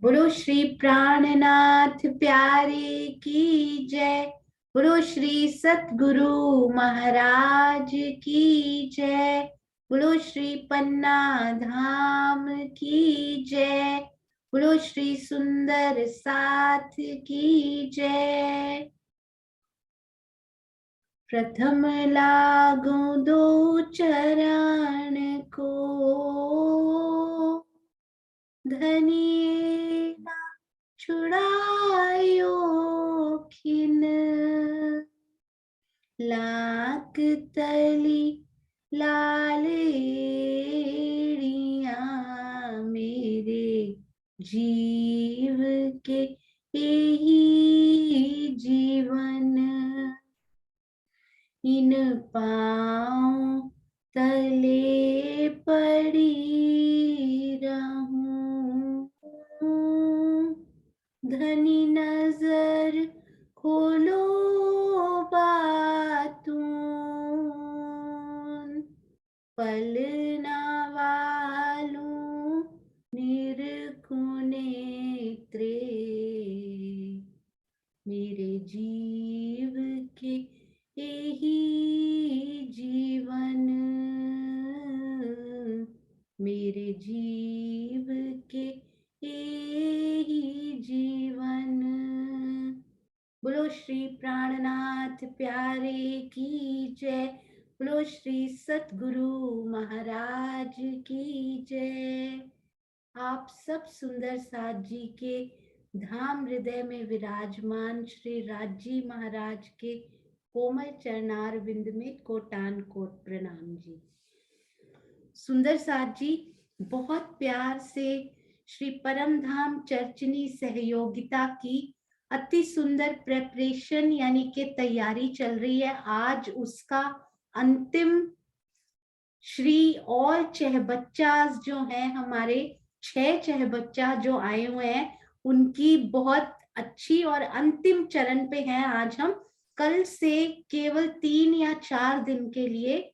बोलो श्री प्राणनाथ प्यारे की जय। बोलो श्री सतगुरु महाराज की जय। बोलो श्री पन्ना धाम की जय। बोलो श्री सुंदर साथ की जय। प्रथम लागू दो चरण को, धनिये ना छुड़ायो खिन। लाख तली लाल एड़िया, मेरे जीव के यही जीवन। इन पाँव तले पड़ी रहूं, धनी नजर खोलो बातूं, पलना वालूं निरखूं नेत्रे, मेरे जीव के यही जीवन। मेरे जीव के यही जीवन। बोलो श्री प्राणनाथ प्यारे की जय। बोलो श्री सतगुरु महाराज की जय। आप सब सुंदर साथ जी के धाम हृदय में विराजमान श्री राजी महाराज के कोमल चरणार विंद में कोटान कोट प्रणाम जी। सुंदर साथ जी बहुत प्यार से श्री परम धाम चर्चनी सहयोगिता की अति सुंदर प्रेपरेशन यानी कि तैयारी चल रही है। आज उसका अंतिम श्री और चहबच्चास जो हैं हमारे 6 चहबच्चा जो आए हुए हैं, उनकी बहुत अच्छी और अंतिम चरण पे हैं आज हम। कल से केवल 3 या 4 दिन के लिए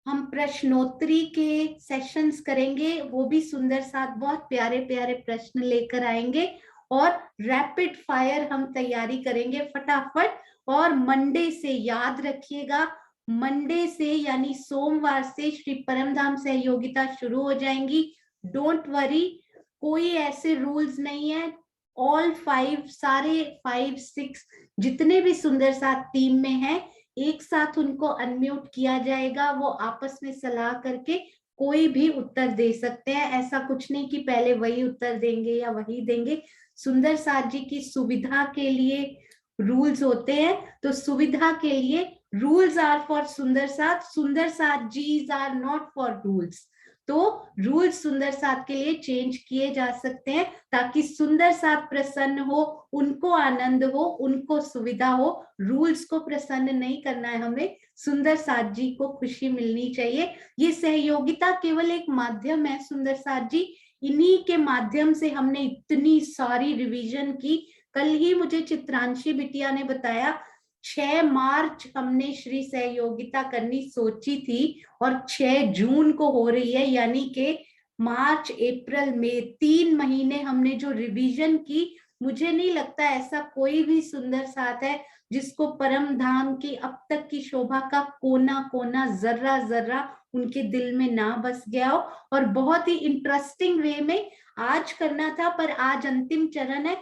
हम प्रश्नोत्तरी के सेशंस करेंगे। वो भी सुंदर साथ बहुत प्यारे प्यारे प्रश्न लेकर आएंगे और रैपिड फायर हम तैयारी करेंगे फटाफट। और मंडे से याद रखिएगा, मंडे से यानी सोमवार से श्री परमधाम सहयोगिता शुरू हो जाएंगी। डोंट वरी, कोई ऐसे रूल्स नहीं है। ऑल 5 सारे 5 6 जितने भी सुंदर साथ टीम में हैं, एक साथ उनको अनम्यूट किया जाएगा। वो आपस में सलाह करके कोई भी उत्तर दे सकते हैं। ऐसा कुछ नहीं कि पहले वही उत्तर देंगे या वही देंगे। सुंदर साथ जी की सुविधा के लिए रूल्स होते हैं, तो सुविधा के लिए रूल्स आर फॉर सुंदर साथ जीज आर नॉट फॉर रूल्स। तो रूल्स सुंदर साथ के लिए चेंज किए जा सकते हैं ताकि सुंदर साथ प्रसन्न हो, उनको आनंद हो, उनको सुविधा हो। रूल्स को प्रसन्न नहीं करना है हमें, सुंदर साथ जी को खुशी मिलनी चाहिए। ये सहयोगिता केवल एक माध्यम है सुंदर साथ जी, इन्हीं के माध्यम से हमने इतनी सारी रिवीजन की। कल ही मुझे चित्रांशी बिटिया ने बताया 6 मार्च हमने श्री सहयोगिता करनी सोची थी और 6 जून को हो रही है, यानी कि मार्च अप्रैल मई 3 महीने हमने जो रिवीजन की। मुझे नहीं लगता ऐसा कोई भी सुंदर साथ है जिसको परम धाम की अब तक की शोभा का कोना कोना जर्रा जर्रा उनके दिल में ना बस गया हो। और बहुत ही इंटरेस्टिंग वे में आज करना था, पर आज अंतिम चरण है।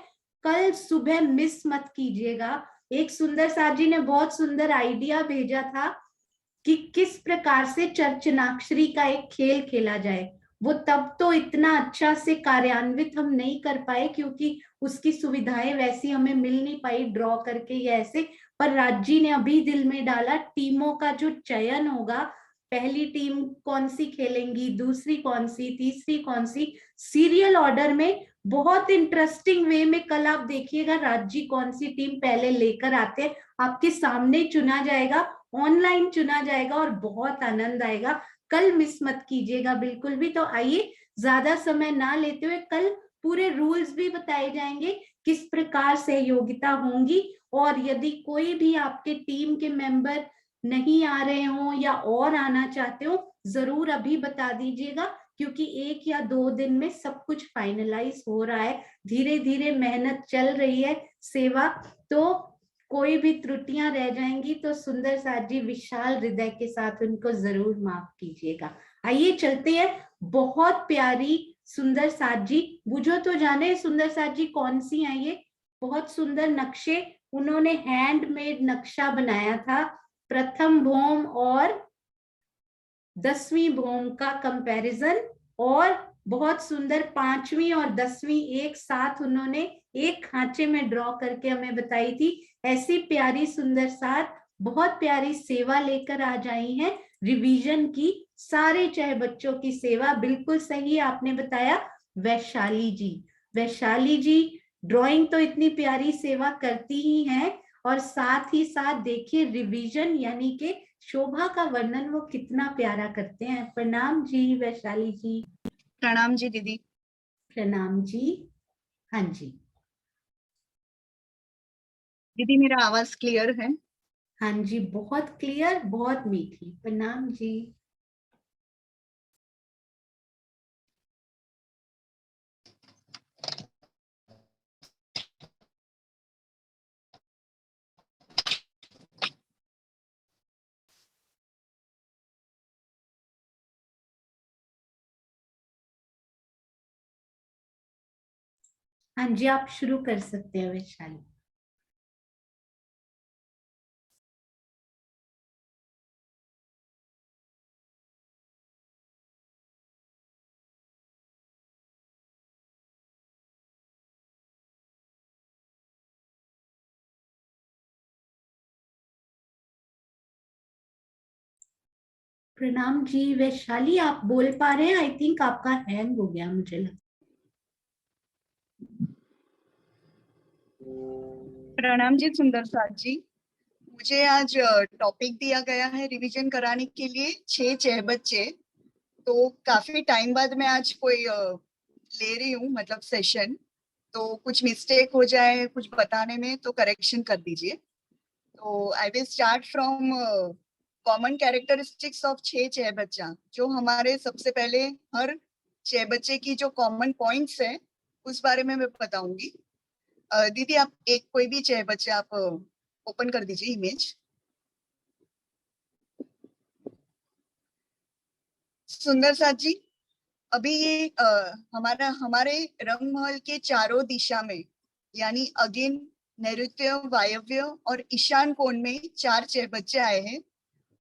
कल सुबह मिस मत कीजिएगा। एक सुंदर साथ जी ने बहुत सुंदर आइडिया भेजा था कि किस प्रकार से चर्चनाक्षरी का एक खेल खेला जाए। वो तब तो इतना अच्छा से कार्यान्वित हम नहीं कर पाए क्योंकि उसकी सुविधाएं वैसी हमें मिल नहीं पाई ड्रॉ करके या ऐसे। पर राजी ने अभी दिल में डाला टीमों का जो चयन होगा, पहली टीम कौन सी खेलेंगी, दूसरी कौन सी, तीसरी कौन सी, सीरियल ऑर्डर में बहुत इंटरेस्टिंग वे में कल आप देखिएगा राजी कौन सी टीम पहले लेकर आते हैं। आपके सामने चुना जाएगा, ऑनलाइन चुना जाएगा और बहुत आनंद आएगा। कल मिस मत कीजिएगा बिल्कुल भी। तो आइए ज्यादा समय ना लेते हुए कल पूरे रूल्स भी बताए जाएंगे, किस प्रकार सहयोगिता होंगी। और यदि कोई भी आपके टीम के मेंबर नहीं आ रहे हो या और आना चाहते हो, जरूर अभी बता दीजिएगा क्योंकि 1 या 2 दिन में सब कुछ फाइनलाइज हो रहा है, धीरे धीरे मेहनत चल रही है सेवा, तो कोई भी त्रुटियां रह जाएंगी तो सुंदर साथ जी विशाल हृदय के साथ उनको जरूर माफ कीजिएगा। आइए चलते हैं, बहुत प्यारी सुंदर साथ जी, बुझो तो जाने सुंदर साथ जी कौन सी है ये, बहुत सुंदर नक्शे, उन्होंने हैंडमेड नक्शा बनाया था, प्रथम भौम और 10वीं भौम का कंपैरिजन, और बहुत सुंदर 5वीं और 10वीं एक साथ उन्होंने एक खांचे में ड्रॉ करके हमें बताई थी। ऐसी प्यारी सुंदर साथ बहुत प्यारी सेवा लेकर आ जाई हैं, रिवीजन की, सारे चाहे बच्चों की सेवा, बिल्कुल सही आपने बताया वैशाली जी। वैशाली जी ड्राइंग तो इतनी प्यारी सेवा करती ही हैं, और साथ ही साथ देखिए रिवीजन यानी कि शोभा का वर्णन वो कितना प्यारा करते हैं। प्रणाम जी वैशाली जी। प्रणाम जी दीदी। प्रणाम जी। हाँ जी दीदी मेरा आवाज क्लियर है? हाँ जी, बहुत क्लियर, बहुत मीठी। प्रणाम जी। हाँ जी, आप शुरू कर सकते हैं वैशाली। प्रणाम जी वैशाली, आप बोल पा रहे हैं? आई थिंक आपका हैंग हो गया मुझे लगता। प्रणाम जी सुंदर साथ जी। मुझे आज टॉपिक दिया गया है रिवीजन कराने के लिए 6 बच्चे। तो काफी टाइम बाद मैं आज कोई ले रही हूँ, मतलब सेशन। तो कुछ मिस्टेक हो जाए कुछ बताने में तो करेक्शन कर दीजिए। तो I will start from common characteristics of 6 बच्चा। जो हमारे सबसे पहले हर 6 बच्चे की जो कॉमन पॉइंट्स है उस बारे में मैं बताऊंगी। दीदी आप एक कोई भी 6 बच्चे आप ओपन कर दीजिए इमेज। सुंदर साथ जी, अभी ये हमारे रंगमहल के चारों दिशा में, यानी अगिन, नैऋत्य, वायव्य और ईशान कोण में 4 बच्चे आए हैं।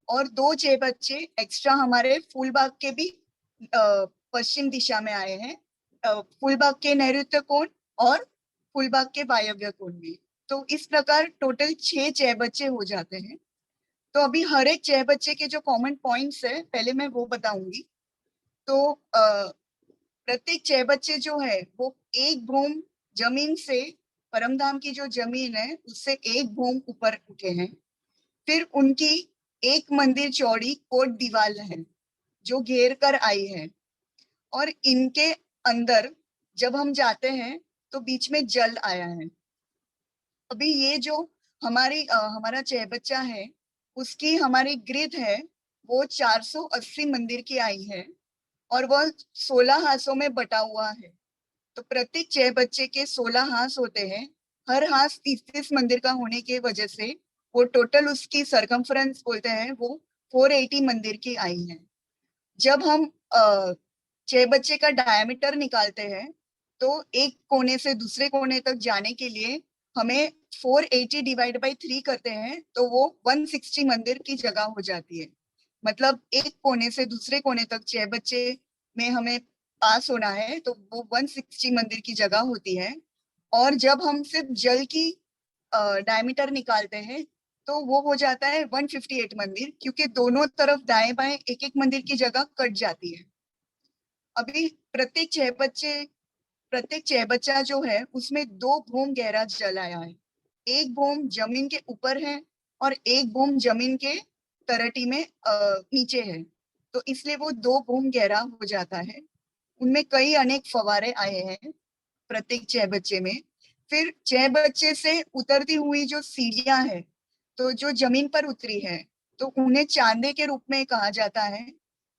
और 2 बच्चे एक्स्ट्रा हमारे फूलबाग के भी पश्चिम दिशा में आए हैं, फूलबाग के नैऋत्य कोण और फूलबाग के वायव्य कोण में। तो इस प्रकार टोटल 6 बच्चे हो जाते हैं। तो अभी हर एक 6 बच्चे के जो कॉमन पॉइंट्स है पहले मैं वो बताऊंगी। तो प्रत्येक 6 बच्चे जो है वो एक भूम जमीन से, परमधाम की जो जमीन है उससे एक भूम ऊपर उठे हैं। फिर उनकी एक मंदिर चौड़ी कोट दीवार है जो घेर कर आई है। और इनके अंदर जब हम जाते हैं तो बीच में जल आया है। अभी ये जो हमारा 6 बच्चा है उसकी हमारी ग्रिड है वो 480 मंदिर की आई है, और वह 16 हाथों में बटा हुआ है। तो प्रत्येक 6 बच्चे के 16 हाथ होते हैं। हर हाथ 30 मंदिर का होने के वजह से वो टोटल उसकी सरकमफ्रेंस बोलते हैं वो 480 मंदिर की आई है। जब हम 6 बच्चे का डायमीटर निकालते हैं तो एक कोने से दूसरे कोने तक जाने के लिए हमें 480 डिवाइड बाई 3 करते हैं तो वो 160 मंदिर की जगह हो जाती है। मतलब एक कोने से दूसरे कोने तक 6 बच्चे में हमें पास होना है तो वो 160 मंदिर की जगह होती है। और जब हम सिर्फ जल की डायमीटर निकालते हैं तो वो हो जाता है 158 मंदिर, क्योंकि दोनों तरफ दाएं बाएं एक एक मंदिर की जगह कट जाती है। अभी प्रत्येक 6 बच्चा जो है उसमें 2 भूम गहरा जल आया है। एक भूम जमीन के ऊपर है और एक भूम जमीन के तरटी में नीचे है। तो इसलिए वो 2 भूम गहरा हो जाता है। उनमें कई अनेक फवारे आए हैं प्रत्येक 6 बच्चे में। फिर 6 बच्चे से उतरती हुई जो सीढ़ियां हैं, तो जो जमीन पर उतरी है तो उन्हें चांदे के रूप में कहा जाता है।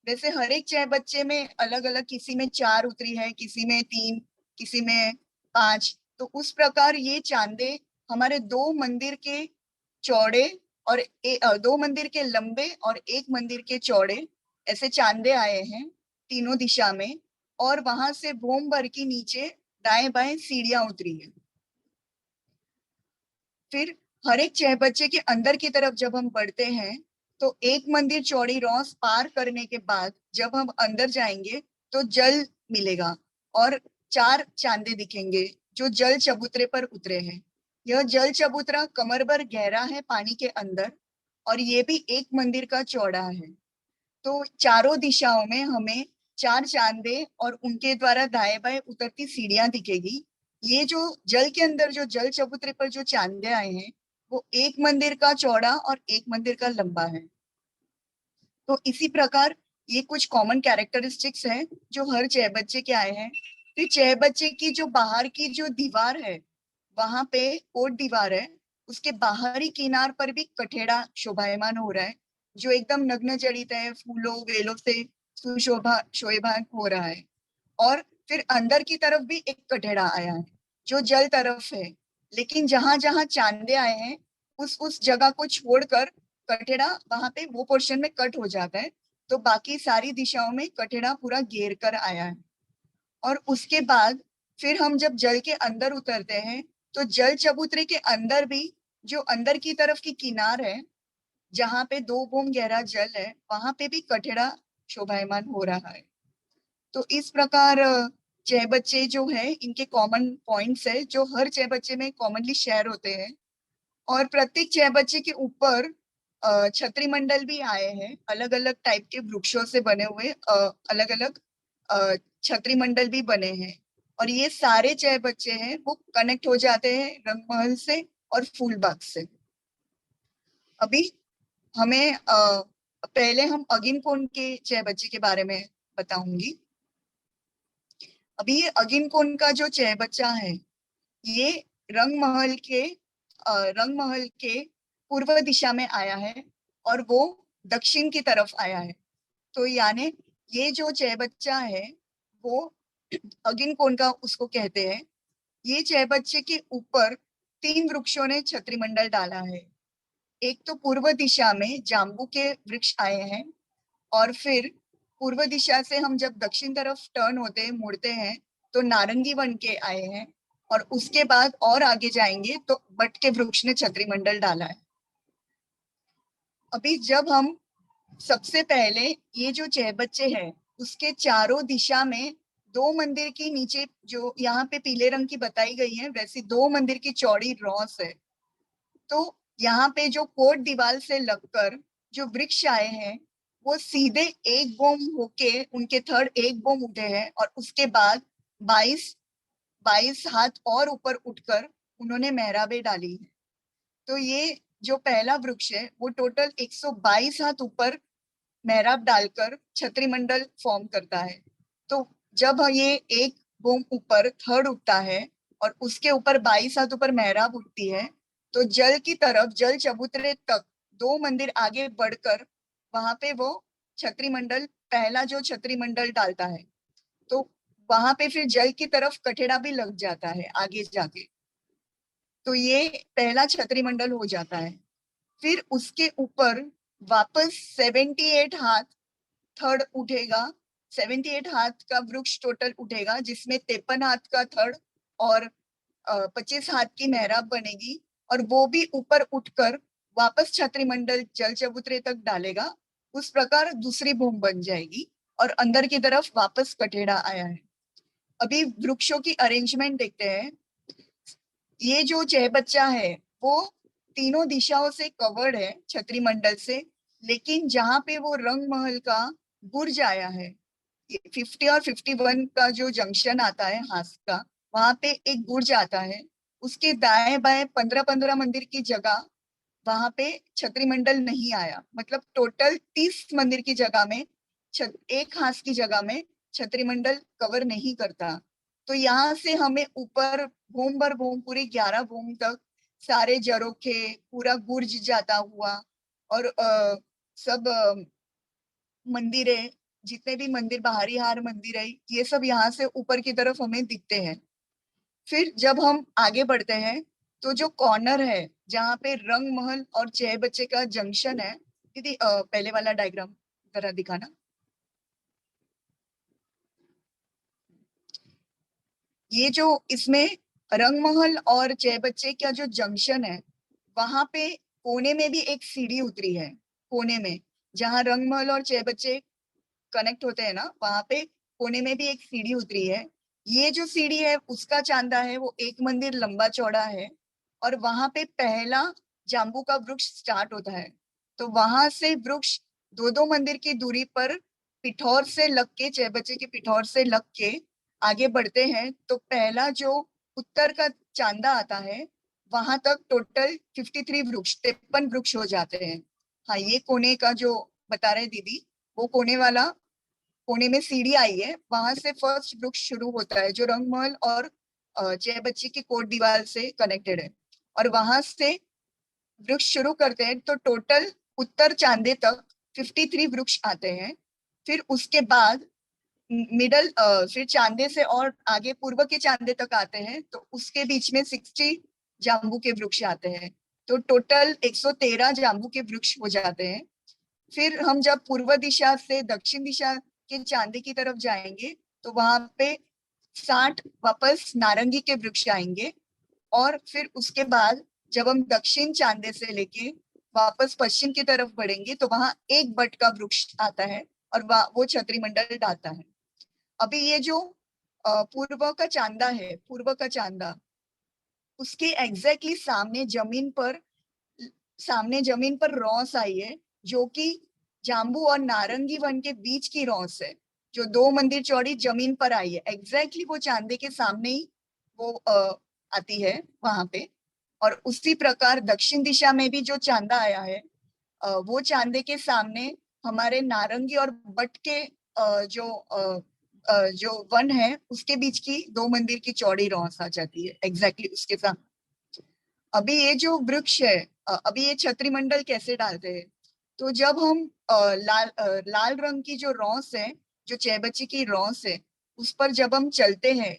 वैसे हर एक चाय बच्चे में अलग अलग, किसी में 4 उतरी है, किसी में 3, किसी में 5। तो उस प्रकार ये चांदे हमारे 2 मंदिर के चौड़े और 2 मंदिर के लंबे और 1 मंदिर के चौड़े ऐसे चांदे आए हैं तीनों दिशा में। और वहां से भोम भर की नीचे दाएं बाएं सीढ़ियां उतरी है। फिर हर एक चाय बच्चे के अंदर की तरफ जब हम बढ़ते हैं तो 1 मंदिर चौड़ी रॉस पार करने के बाद जब हम अंदर जाएंगे तो जल मिलेगा और 4 चांदे दिखेंगे जो जल चबूतरे पर उतरे हैं। यह जल चबूतरा कमर भर गहरा है पानी के अंदर और ये भी 1 मंदिर का चौड़ा है। तो चारों दिशाओं में हमें 4 चांदे और उनके द्वारा दाएं बाएं उतरती सीढ़ियां दिखेगी। ये जो जल के अंदर जो जल चबूतरे पर जो चांदे आए हैं वो 1 मंदिर का चौड़ा और 1 मंदिर का लंबा है। तो इसी प्रकार ये कुछ कॉमन कैरेक्टरिस्टिक्स हैं जो हर चह बच्चे के आए हैं। फिर चह बच्चे की जो बाहर की जो दीवार है वहां पे कोट दीवार है, उसके बाहरी किनार पर भी कठेड़ा शोभायमान हो रहा है जो एकदम नग्न जड़ित है, फूलों वेलों से सुशोभा शोभायमान हो रहा है। और फिर अंदर की तरफ भी एक कठेड़ा आया है जो जल तरफ है, लेकिन जहां जहां चांदे आए हैं उस जगह को छोड़कर कठेड़ा वहां पे वो पोर्शन में कट हो जाता है। तो बाकी सारी दिशाओं में कठेड़ा पूरा घेर कर आया है। और उसके बाद फिर हम जब जल के अंदर उतरते हैं तो जल चबूतरे के अंदर भी जो अंदर की तरफ की किनार है जहां पे 2 बोम गहरा जल है वहां पे भी कठेड़ा शोभायमान हो रहा है। तो इस प्रकार चह बच्चे जो है इनके कॉमन पॉइंट्स है जो हर चह बच्चे में कॉमनली शेयर होते हैं। और प्रत्येक चह बच्चे के ऊपर छत्री मंडल भी आए हैं अलग अलग टाइप के वृक्षों से बने हुए, अलग अलग छत्री मंडल भी बने हैं। और ये सारे चह बच्चे हैं वो कनेक्ट हो जाते हैं रंगमहल से और फूलबाग से। अभी हमें पहले हम अगिन कोण के चह बच्चे के बारे में बताऊंगी। अभी ये अगिन कोण का जो चह बच्चा है ये रंगमहल के रंगमहल के पूर्व दिशा में आया है और वो दक्षिण की तरफ आया है। तो यानी ये जो चह बच्चा है वो अगिन कोण का उसको कहते हैं। ये चह बच्चे के ऊपर 3 वृक्षों ने छत्रीमंडल डाला है। एक तो पूर्व दिशा में जाम्बू के वृक्ष आए हैं और फिर पूर्व दिशा से हम जब दक्षिण तरफ टर्न होते हैं मुड़ते हैं तो नारंगी वन के आए हैं। और उसके बाद और आगे जाएंगे तो बट के वृक्ष ने छत्रीमंडल डाला है। अभी जब हम सबसे पहले ये जो चह बच्चे है उसके चारों दिशा में 2 मंदिर की नीचे जो यहाँ पे पीले रंग की बताई गई है वैसी 2 मंदिर की चौड़ी रॉस है। तो यहाँ पे जो कोट दीवार से लगकर जो वृक्ष आए हैं वो सीधे एक बोम होके उनके थर्ड एक बोम उठे हैं और उसके बाद 22 हाथ और ऊपर उठकर उन्होंने मेहराबे डाली है। तो ये जो पहला वृक्ष है वो टोटल 122 हाथ ऊपर मेहराब डालकर छत्रीमंडल फॉर्म करता है। तो जब ये एक बोम ऊपर थर्ड उठता है और उसके ऊपर 22 हाथ ऊपर मेहराब उठती है तो जल की तरफ जल चबूतरे तक 2 मंदिर आगे बढ़कर वहां पे वो छत्रीमंडल पहला जो छत्रीमंडल डालता है तो वहां पे फिर जल की तरफ कठेड़ा भी लग जाता है आगे जाके। तो ये पहला छत्रीमंडल हो जाता है। फिर उसके ऊपर वापस 78 हाथ थर्ड उठेगा। 78 हाथ का वृक्ष टोटल उठेगा जिसमें 53 हाथ का थर्ड और 25 हाथ की मेहराब बनेगी और वो भी ऊपर उठकर वापस छत्रीमंडल जल चबूतरे तक डालेगा। उस प्रकार दूसरी भूमि बन जाएगी और अंदर की तरफ वापस कठेड़ा आया है। अभी वृक्षों की अरेंजमेंट देखते हैं। ये जो चह बच्चा है वो तीनों दिशाओं से कवर्ड है छत्री मंडल से, लेकिन जहां पे वो रंग महल का बुर्ज आया है 50 और 51 का जो जंक्शन आता है हास का वहां पे एक बुर्ज आता है। उसके दाएं बाएं 15-15 मंदिर की जगह वहां पे छत्री मंडल नहीं आया, मतलब टोटल 30 मंदिर की जगह में एक हास की जगह में छत्री मंडल कवर नहीं करता। तो यहाँ से हमें ऊपर भूम भर भूम पूरी 11 भूम तक सारे जरोखे पूरा गुर्ज जाता हुआ और सब मंदिरें जितने भी मंदिर, बाहरी हार मंदिर है, ये सब यहाँ से ऊपर की तरफ हमें दिखते हैं। फिर जब हम आगे बढ़ते हैं तो जो कॉर्नर है जहाँ पे रंग महल और छह बच्चे का जंक्शन है, दीदी पहले वाला डायग्राम जरा दिखाना। ये जो इसमें रंग महल और छह बच्चे का जो जंक्शन है, वहां पे कोने में भी एक सीढ़ी उतरी है। कोने में जहाँ रंग महल और छह बच्चे कनेक्ट होते हैं ना, वहां पे कोने में भी एक सीढ़ी उतरी है। ये जो सीढ़ी है उसका चांदा है, वो एक मंदिर लंबा चौड़ा है और वहां पे पहला जाम्बू का वृक्ष स्टार्ट होता है। तो वहां से वृक्ष दो दो मंदिर की दूरी पर पिठौर से लग के, छह बच्चे के पिठौर से लग के आगे बढ़ते हैं, तो पहला जो उत्तर का चांदा आता है, वहां तक टोटल 53 वृक्ष, 53 वृक्ष हो जाते हैं। हाँ, ये कोने का जो बता रहे दीदी, वो कोने वाला, कोने में सीढ़ी आई है, वहां से फर्स्ट वृक्ष शुरू होता है जो रंगमहल और जय बच्ची की कोट दीवार से कनेक्टेड है। और वहां से वृक्ष शुरू करते हैं तो टोटल उत्तर चांदे तक 53 वृक्ष आते हैं। फिर उसके बाद मिडल, फिर चांदे से और आगे पूर्व के चांदे तक आते हैं, तो उसके बीच में 60 जाम्बू के वृक्ष आते हैं। तो टोटल 113 जाम्बू के वृक्ष हो जाते हैं। फिर हम जब पूर्व दिशा से दक्षिण दिशा के चांदे की तरफ जाएंगे तो वहां पे 60 वापस नारंगी के वृक्ष आएंगे। और फिर उसके बाद जब हम दक्षिण चांदे से लेके वापस पश्चिम की तरफ बढ़ेंगे तो वहां एक बट का वृक्ष आता है और वो छतरी मंडल डालता है। अभी ये जो पूर्व का चांदा है, पूर्व का चांदा, उसके एग्जैक्टली सामने जमीन पर रॉस आई है, जो कि जाम्बू और नारंगी वन के बीच की रॉस है, जो 2 मंदिर चौड़ी जमीन पर आई है। एग्जैक्टली वो चांदे के सामने ही वो आती है वहां पे। और उसी प्रकार दक्षिण दिशा में भी जो चांदा आया है, वो चांदे के सामने हमारे नारंगी और बट के जो वन है उसके बीच की 2 मंदिर की चौड़ी रॉस आ जाती है एग्जैक्टली उसके सामने। अभी ये जो वृक्ष है, अभी ये छतरी मंडल कैसे डालते हैं, तो जब हम लाल रंग की जो रॉस है, जो चैबच्ची की रॉस है, उस पर जब हम चलते हैं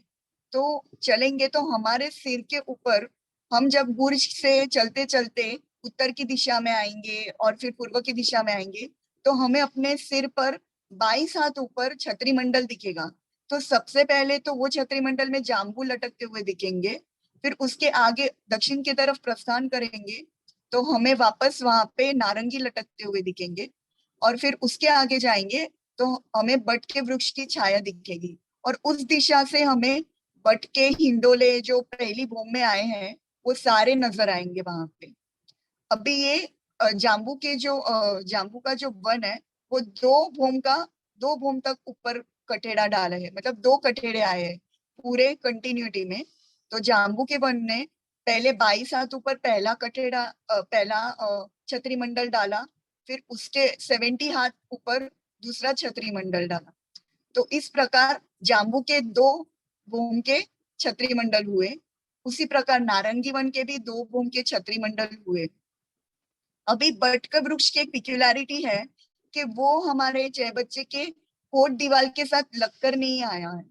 तो चलेंगे तो हमारे सिर के ऊपर, हम जब बुर्ज से चलते चलते उत्तर की दिशा में आएंगे और फिर पूर्व की दिशा में आएंगे, तो हमें अपने सिर पर 22 हाथ ऊपर छतरी मंडल दिखेगा। तो सबसे पहले तो वो छतरी मंडल में जाम्बू लटकते हुए दिखेंगे। फिर उसके आगे दक्षिण की तरफ प्रस्थान करेंगे तो हमें वापस वहां पे नारंगी लटकते हुए दिखेंगे। और फिर उसके आगे जाएंगे तो हमें बट के वृक्ष की छाया दिखेगी। और उस दिशा से हमें बट के हिंडोले जो पहली भूमि में आए हैं वो सारे नजर आएंगे वहां पे। अभी ये जाम्बू का जो वन है, वो 2 भूम तक ऊपर कठेड़ा डाले है, मतलब 2 कठेड़े आए हैं पूरे कंटिन्यूटी में। तो जाम्बू के वन ने पहले 22 हाथ ऊपर पहला छतरी मंडल डाला, फिर उसके 70 हाथ ऊपर दूसरा छतरी मंडल डाला। तो इस प्रकार जाम्बू के 2 भूम के छतरी मंडल हुए। उसी प्रकार नारंगी वन के भी 2 भूम के छतरी मंडल हुए। अभी बट का वृक्ष की एक पिक्यूलैरिटी है कि वो हमारे छह बच्चे के कोट दीवार के साथ लगकर नहीं आया है,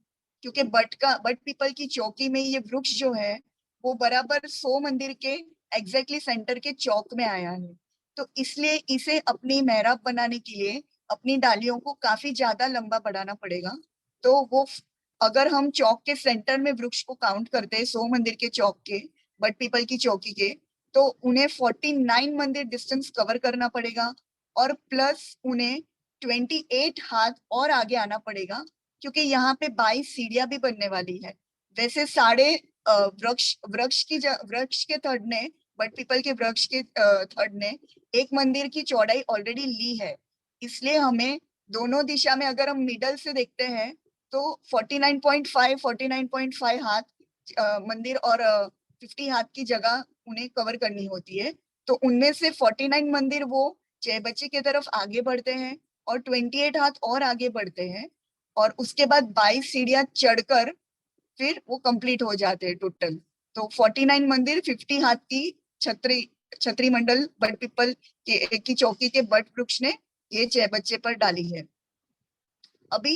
क्योंकि बट पीपल की चौकी में ये वृक्ष जो है वो बराबर 100 मंदिर के एग्जैक्टली सेंटर के चौक में आया है। तो इसलिए इसे अपनी मेहराब बनाने के लिए अपनी डालियों को काफी ज्यादा लंबा बढ़ाना पड़ेगा। तो वो, अगर हम चौक के सेंटर में वृक्ष को काउंट करते हैं 100 मंदिर के चौक के, बट पीपल की चौकी के, तो उन्हें 49 मंदिर डिस्टेंस कवर करना पड़ेगा और प्लस उन्हें 28 हाथ और आगे आना पड़ेगा, क्योंकि यहाँ पे 22 सीढ़ियां भी बनने वाली है। वैसे साढ़े वृक्ष के थर्ड ने, बट पीपल के वृक्ष के थर्ड ने एक मंदिर की चौड़ाई ऑलरेडी ली है। इसलिए हमें दोनों दिशा में, अगर हम मिडल से देखते हैं तो 49.5 हाथ मंदिर और 50 हाथ की जगह उन्हें कवर करनी होती है। तो उनमें से 49 मंदिर वो जय बच्ची की तरफ आगे बढ़ते हैं और 28 हाथ और आगे बढ़ते हैं, और उसके बाद 22 सीढ़ियां चढ़कर फिर वो कंप्लीट हो जाते हैं टोटल। तो 49 मंदिर 50 हाथ की छतरी छतरी मंडल बट पीपल की चौकी के बट वृक्ष ने ये जय बच्चे पर डाली है। अभी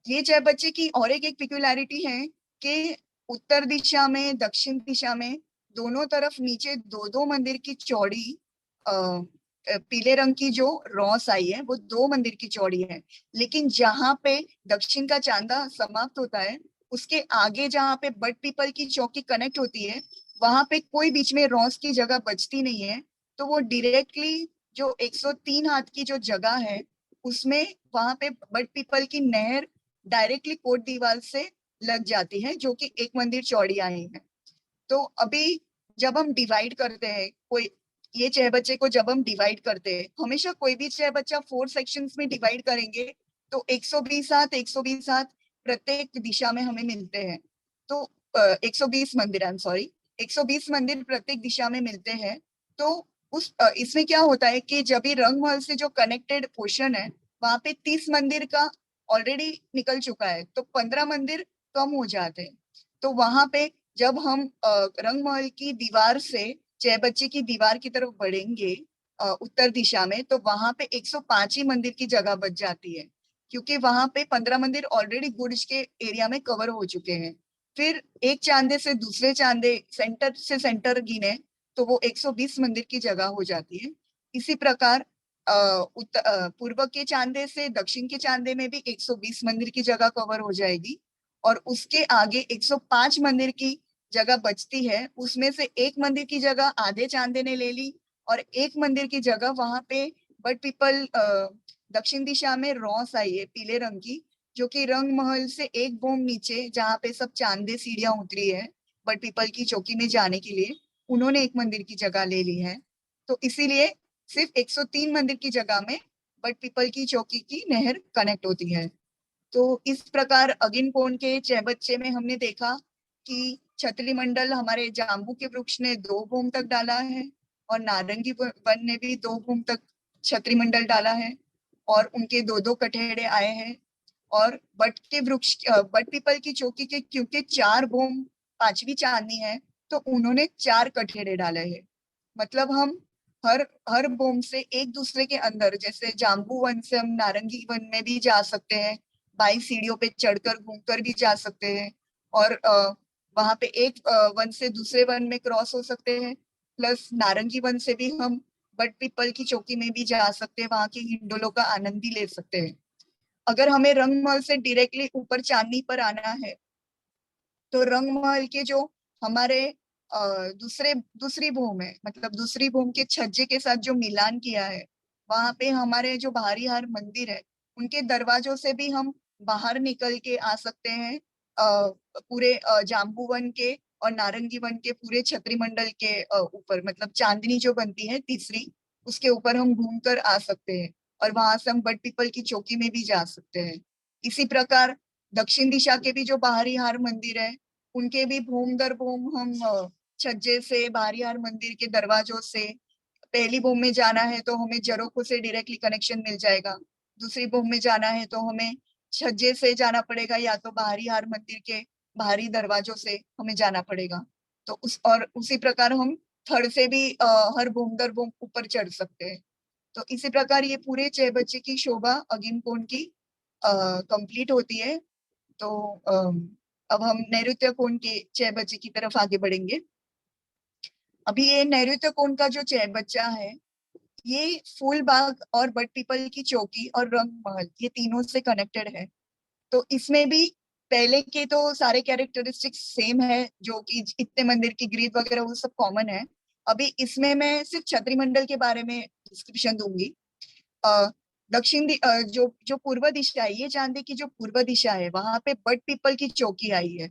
ये चाय बच्चे की और एक पिक्युलैरिटी है कि उत्तर दिशा में, दक्षिण दिशा में दोनों तरफ नीचे दो दो मंदिर की चौड़ी पीले रंग की जो रॉस आई है वो 2 मंदिर की चौड़ी है। लेकिन जहां पे दक्षिण का चांदा समाप्त होता है उसके आगे जहां पे बट पीपल की चौकी कनेक्ट होती है वहां पे कोई बीच में रॉस की जगह बचती नहीं है। तो वो डायरेक्टली जो 103 हाथ की जो जगह है उसमें वहां पे बट पीपल की नहर डायरेक्टली कोट दीवार से लग जाती है जो कि 1 मंदिर चौड़ी आई है। तो अभी जब हम डिवाइड करते हैं कोई ये छह बच्चे को जब हम डिवाइड करते हैं हमेशा कोई भी छह बच्चा 4 सेक्शंस में डिवाइड करेंगे तो 120 हाथ 120 हाथ प्रत्येक दिशा में हमें मिलते हैं। तो 120 मंदिर, आई एम सॉरी, 120 मंदिर प्रत्येक दिशा में मिलते हैं। तो इसमें क्या होता है कि जब भी रंग महल से जो कनेक्टेड पोर्शन है वहां पे 30 मंदिर का ऑलरेडी निकल चुका है तो 15 मंदिर कम हो जाते हैं। तो वहां पे जब हम रंग महल की दीवार से जय बच्चे की दीवार की तरफ बढ़ेंगे उत्तर दिशा में तो वहां पे 105 ही मंदिर की जगह बच जाती है क्योंकि वहां पे 15 मंदिर ऑलरेडी गुर्ज के एरिया में कवर हो चुके हैं। फिर एक चांदे से दूसरे चांदे, सेंटर से सेंटर गिने तो वो 120 मंदिर की जगह हो जाती है। इसी प्रकार पूर्व के चांदे से दक्षिण के चांदे में भी 120 मंदिर की जगह कवर हो जाएगी और उसके आगे 105 मंदिर की जगह बचती है। उसमें से एक मंदिर की जगह आधे चांदे ने ले ली और एक मंदिर की जगह वहां पे बट पीपल दक्षिण दिशा में रॉस आई है पीले रंग की जो कि रंग महल से एक बोम नीचे जहाँ पे सब चांदे सीढ़ियां उतरी है बट पीपल की चौकी में जाने के लिए उन्होंने एक मंदिर की जगह ले ली है। तो इसीलिए सिर्फ 103 मंदिर की जगह में बट पीपल की चौकी की नहर कनेक्ट होती है। तो इस प्रकार अगिन कोण के चहबच्चे में हमने देखा कि छतरी मंडल हमारे जाम्बू के वृक्ष ने 2 बूम तक डाला है और नारंगी वन ने भी 2 बूम तक छतरी मंडल डाला है और उनके 2 2 कठेड़े आए हैं। और बट के वृक्ष बट पीपल की चौकी के क्योंकि 4 बूम पांचवी चांदनी है तो उन्होंने 4 कठेड़े डाले हैं। मतलब हम हर हर बूम से एक दूसरे के अंदर, जैसे जाम्बू वन से हम नारंगी वन में भी जा सकते हैं, 22 सीढ़ियों पे चढ़कर घूमकर भी जा सकते हैं और वहां पे एक वन से दूसरे वन में क्रॉस हो सकते हैं। प्लस नारंगी वन से भी हम बट पीपल की चौकी में भी जा सकते हैं, वहां के हिंडोलों का आनंद भी ले सकते हैं। अगर हमें रंगमहल से डायरेक्टली ऊपर चांदनी पर आना है तो रंगमहल के जो हमारे दूसरी भूम है, मतलब दूसरी भूम के छज्जे के साथ जो मिलान किया है वहां पे हमारे जो बाहरी हार मंदिर है उनके दरवाजों से भी हम बाहर निकल के आ सकते हैं। पूरे जाम्बू वन के और नारंगी वन के पूरे छतरी मंडल के ऊपर, मतलब चांदनी जो बनती है तीसरी, उसके ऊपर हम घूम कर आ सकते हैं और वहां से हम बट पीपल की चौकी में भी जा सकते हैं। इसी प्रकार दक्षिण दिशा के भी जो बाहरी हार मंदिर है उनके भी भूम दर भूम हम छज्जे से बाहरी हार मंदिर के दरवाजों से, पहली बूम में जाना है तो हमें जरोखो से डायरेक्टली कनेक्शन मिल जाएगा, दूसरी बूम में जाना है तो हमें छज्जे से जाना पड़ेगा या तो बाहरी हार मंदिर के बाहरी दरवाजों से हमें जाना पड़ेगा। तो उसी प्रकार हम थर्ड से भी हर बूम दर बूम ऊपर चढ़ सकते हैं। तो इसी प्रकार ये पूरे छह बच्चे की शोभा अगिन कोण की कंप्लीट होती है। तो अब हम नैऋत्य कोण के छह बच्चे की तरफ आगे बढ़ेंगे। अभी ये नैऋत्य कोण का जो छह बच्चा है ये फूल बाग और बट पीपल की चौकी और रंग महल ये तीनों से कनेक्टेड है। तो इसमें भी पहले के तो सारे कैरेक्टरिस्टिक्स सेम है जो कि इतने मंदिर की ग्रीड वगैरह वो सब कॉमन है। अभी इसमें मैं सिर्फ छतरी मंडल के बारे में डिस्क्रिप्शन दूंगी। जो जो पूर्व दिशा है, ये जानते कि जो पूर्व दिशा है वहां पे बट पीपल की चौकी आई है।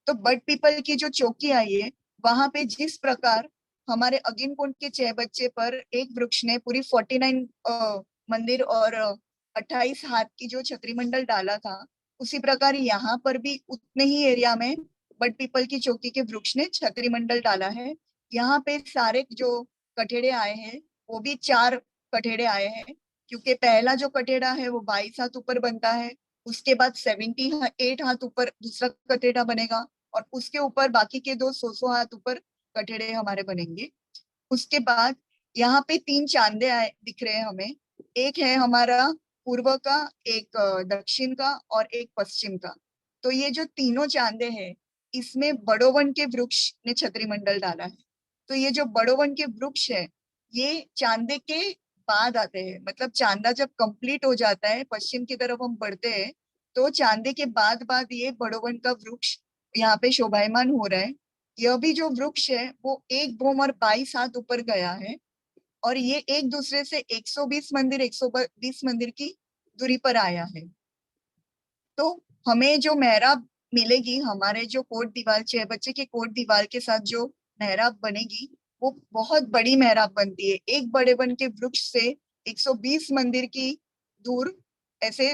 तो बट पीपल की जो चौकी आई है वहां पे जिस प्रकार हमारे अगिन कुंड के छह बच्चे पर एक वृक्ष ने पूरी 49 मंदिर और 28 हाथ की जो छतरी मंडल डाला था, उसी प्रकार यहाँ पर भी उतने ही एरिया में बट पीपल की चौकी के वृक्ष ने छतरी मंडल डाला है। यहाँ पे सारे जो कठेड़े आए हैं वो भी 4 कठेड़े आए हैं क्योंकि पहला जो कठेड़ा है वो 22 हाथ ऊपर बनता है, उसके बाद 78 हाथ ऊपर दूसरा कठेड़ा बनेगा और उसके ऊपर बाकी के दो 100 हाथ ऊपर कठेड़े हमारे बनेंगे। उसके बाद यहाँ पे 3 चांदे आए दिख रहे हैं हमें। एक है हमारा पूर्व का, एक दक्षिण का और एक पश्चिम का। तो ये जो तीनों चांदे हैं, इसमें बड़ोवन के वृक्ष ने छतरी मंडल डाला है। तो ये जो बड़ोवन के वृक्ष है, ये चांदे के बाद आते हैं। मतलब चांदा जब कंप्लीट हो जाता है, पश्चिम की तरफ हम बढ़ते हैं, तो चांदे के बाद ये बड़ोवन का वृक्ष यहाँ पे शोभायमान हो रहा है। यह भी जो वृक्ष है वो 1 और 22 हाथ ऊपर गया है, और ये एक दूसरे से 120 मंदिर की दूरी पर आया है। तो हमें जो मेहराब मिलेगी, हमारे जो कोट दीवार 6 बच्चे के कोट दीवार के साथ जो मेहराब बनेगी, वो बहुत बड़ी मेहराब बनती है। एक बड़े वन के वृक्ष से 120 मंदिर की दूर ऐसे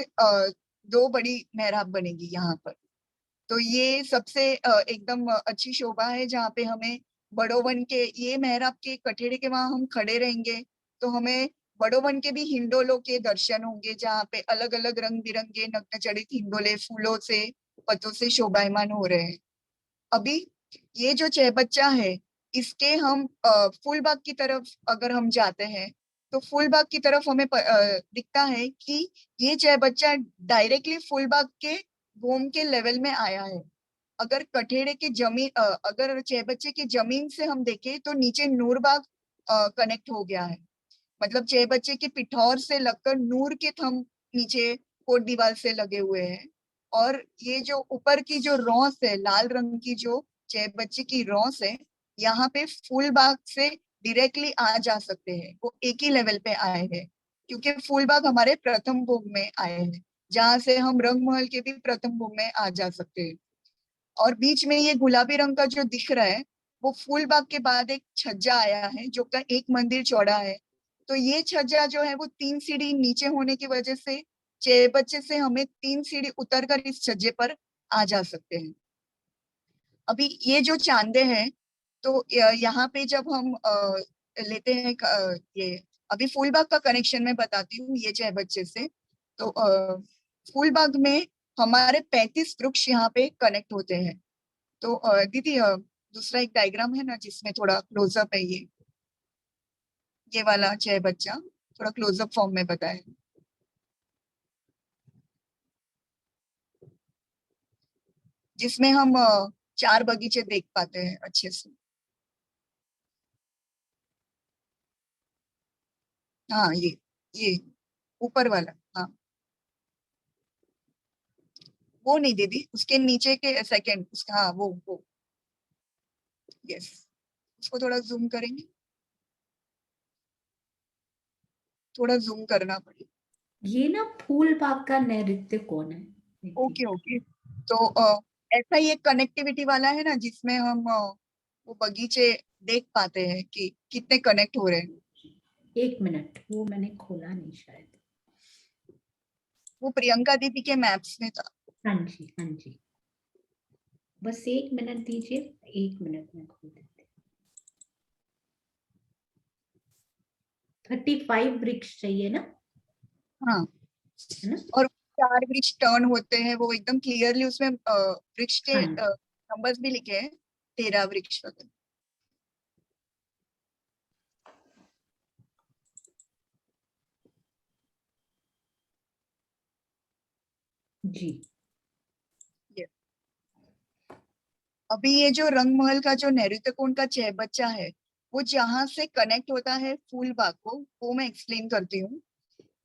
2 बड़ी मेहराब बनेगी यहाँ पर। तो ये सबसे एकदम अच्छी शोभा है, जहाँ पे हमें बड़ो वन के ये मेहराब के कठेड़े के वहां हम खड़े रहेंगे, तो हमें बड़ो वन के भी हिंडोलों के दर्शन होंगे, जहाँ पे अलग अलग रंग बिरंगे नग्न जड़ित हिंडोले फूलों से, पत्तों से शोभायमान हो रहे हैं। अभी ये जो चहबच्चा है, इसके हम फूलबाग की तरफ अगर हम जाते हैं, तो फूलबाग की तरफ हमें दिखता है कि ये चहबच्चा डायरेक्टली फूलबाग के घूम के लेवल में आया है। अगर कठेड़े की जमीन अगर चहबच्चे की जमीन से हम देखें, तो नीचे नूरबाग कनेक्ट हो गया है। मतलब चहबच्चे के पिठौर से लगकर नूर के थंब नीचे कोट दीवार से लगे हुए हैं। और ये जो ऊपर की जो रौस है, लाल रंग की जो चहबच्चे की रौस है, यहाँ पे फूलबाग से डायरेक्टली आ जा सकते हैं। वो एक ही लेवल पे आए हैं, क्योंकि फूलबाग हमारे प्रथम भोग में आए हैं, जहाँ से हम रंगमहल के भी प्रथम भोग में आ जा सकते हैं। और बीच में ये गुलाबी रंग का जो दिख रहा है, वो फूलबाग के बाद एक छज्जा आया है, जो का 1 मंदिर चौड़ा है। तो ये छज्जा जो है वो 3 सीढ़ी नीचे होने की वजह से 6 बच्चे से हमें 3 सीढ़ी उतर कर इस छज्जे पर आ जा सकते हैं। अभी ये जो चांदे हैं, तो यहाँ पे जब हम लेते हैं ये अभी फूलबाग का कनेक्शन मैं बताती हूँ ये 6 बच्चे से। तो फूलबाग में हमारे 35 वृक्ष यहाँ पे कनेक्ट होते हैं। तो दीदी दूसरा एक डायग्राम है ना, जिसमें थोड़ा क्लोजअप है, ये वाला 6 बच्चा थोड़ा क्लोजअप फॉर्म में बताए, जिसमें हम 4 बगीचे देख पाते हैं अच्छे से। हाँ, ये ऊपर वाला, हाँ। वो नहीं दीदी, उसके नीचे के सेकंड, उसका, हाँ, वो यस। उसको थोड़ा जूम करेंगे, थोड़ा जूम करना पड़ेगा। ये ना फूल बाग का नैऋत्य कौन है? Okay okay. तो ऐसा ही एक कनेक्टिविटी वाला है ना, जिसमें हम वो बगीचे देख पाते हैं कि कितने कनेक्ट हो रहे हैं। 1 मिनट, वो मैंने खोला नहीं शायद। वो प्रियंका दीदी के मैप्स में था। हाँ जी, हाँ जी, बस 1 मिनट दीजिए, 1 मिनट में खोल देते। 35 वृक्ष चाहिए ना, हाँ, है ना? और 4 वृक्ष टर्न होते हैं, वो एकदम क्लियरली उसमें वृक्ष के हाँ जी, नंबर्स भी लिखे हैं, 13 वृक्ष वगैरह। जी। ये अभी ये जो रंगमहल का जो नैऋत्य कोण का 6 बच्चा है, वो जहां से कनेक्ट होता है फूलबाग को, वो मैं एक्सप्लेन करती हूँ।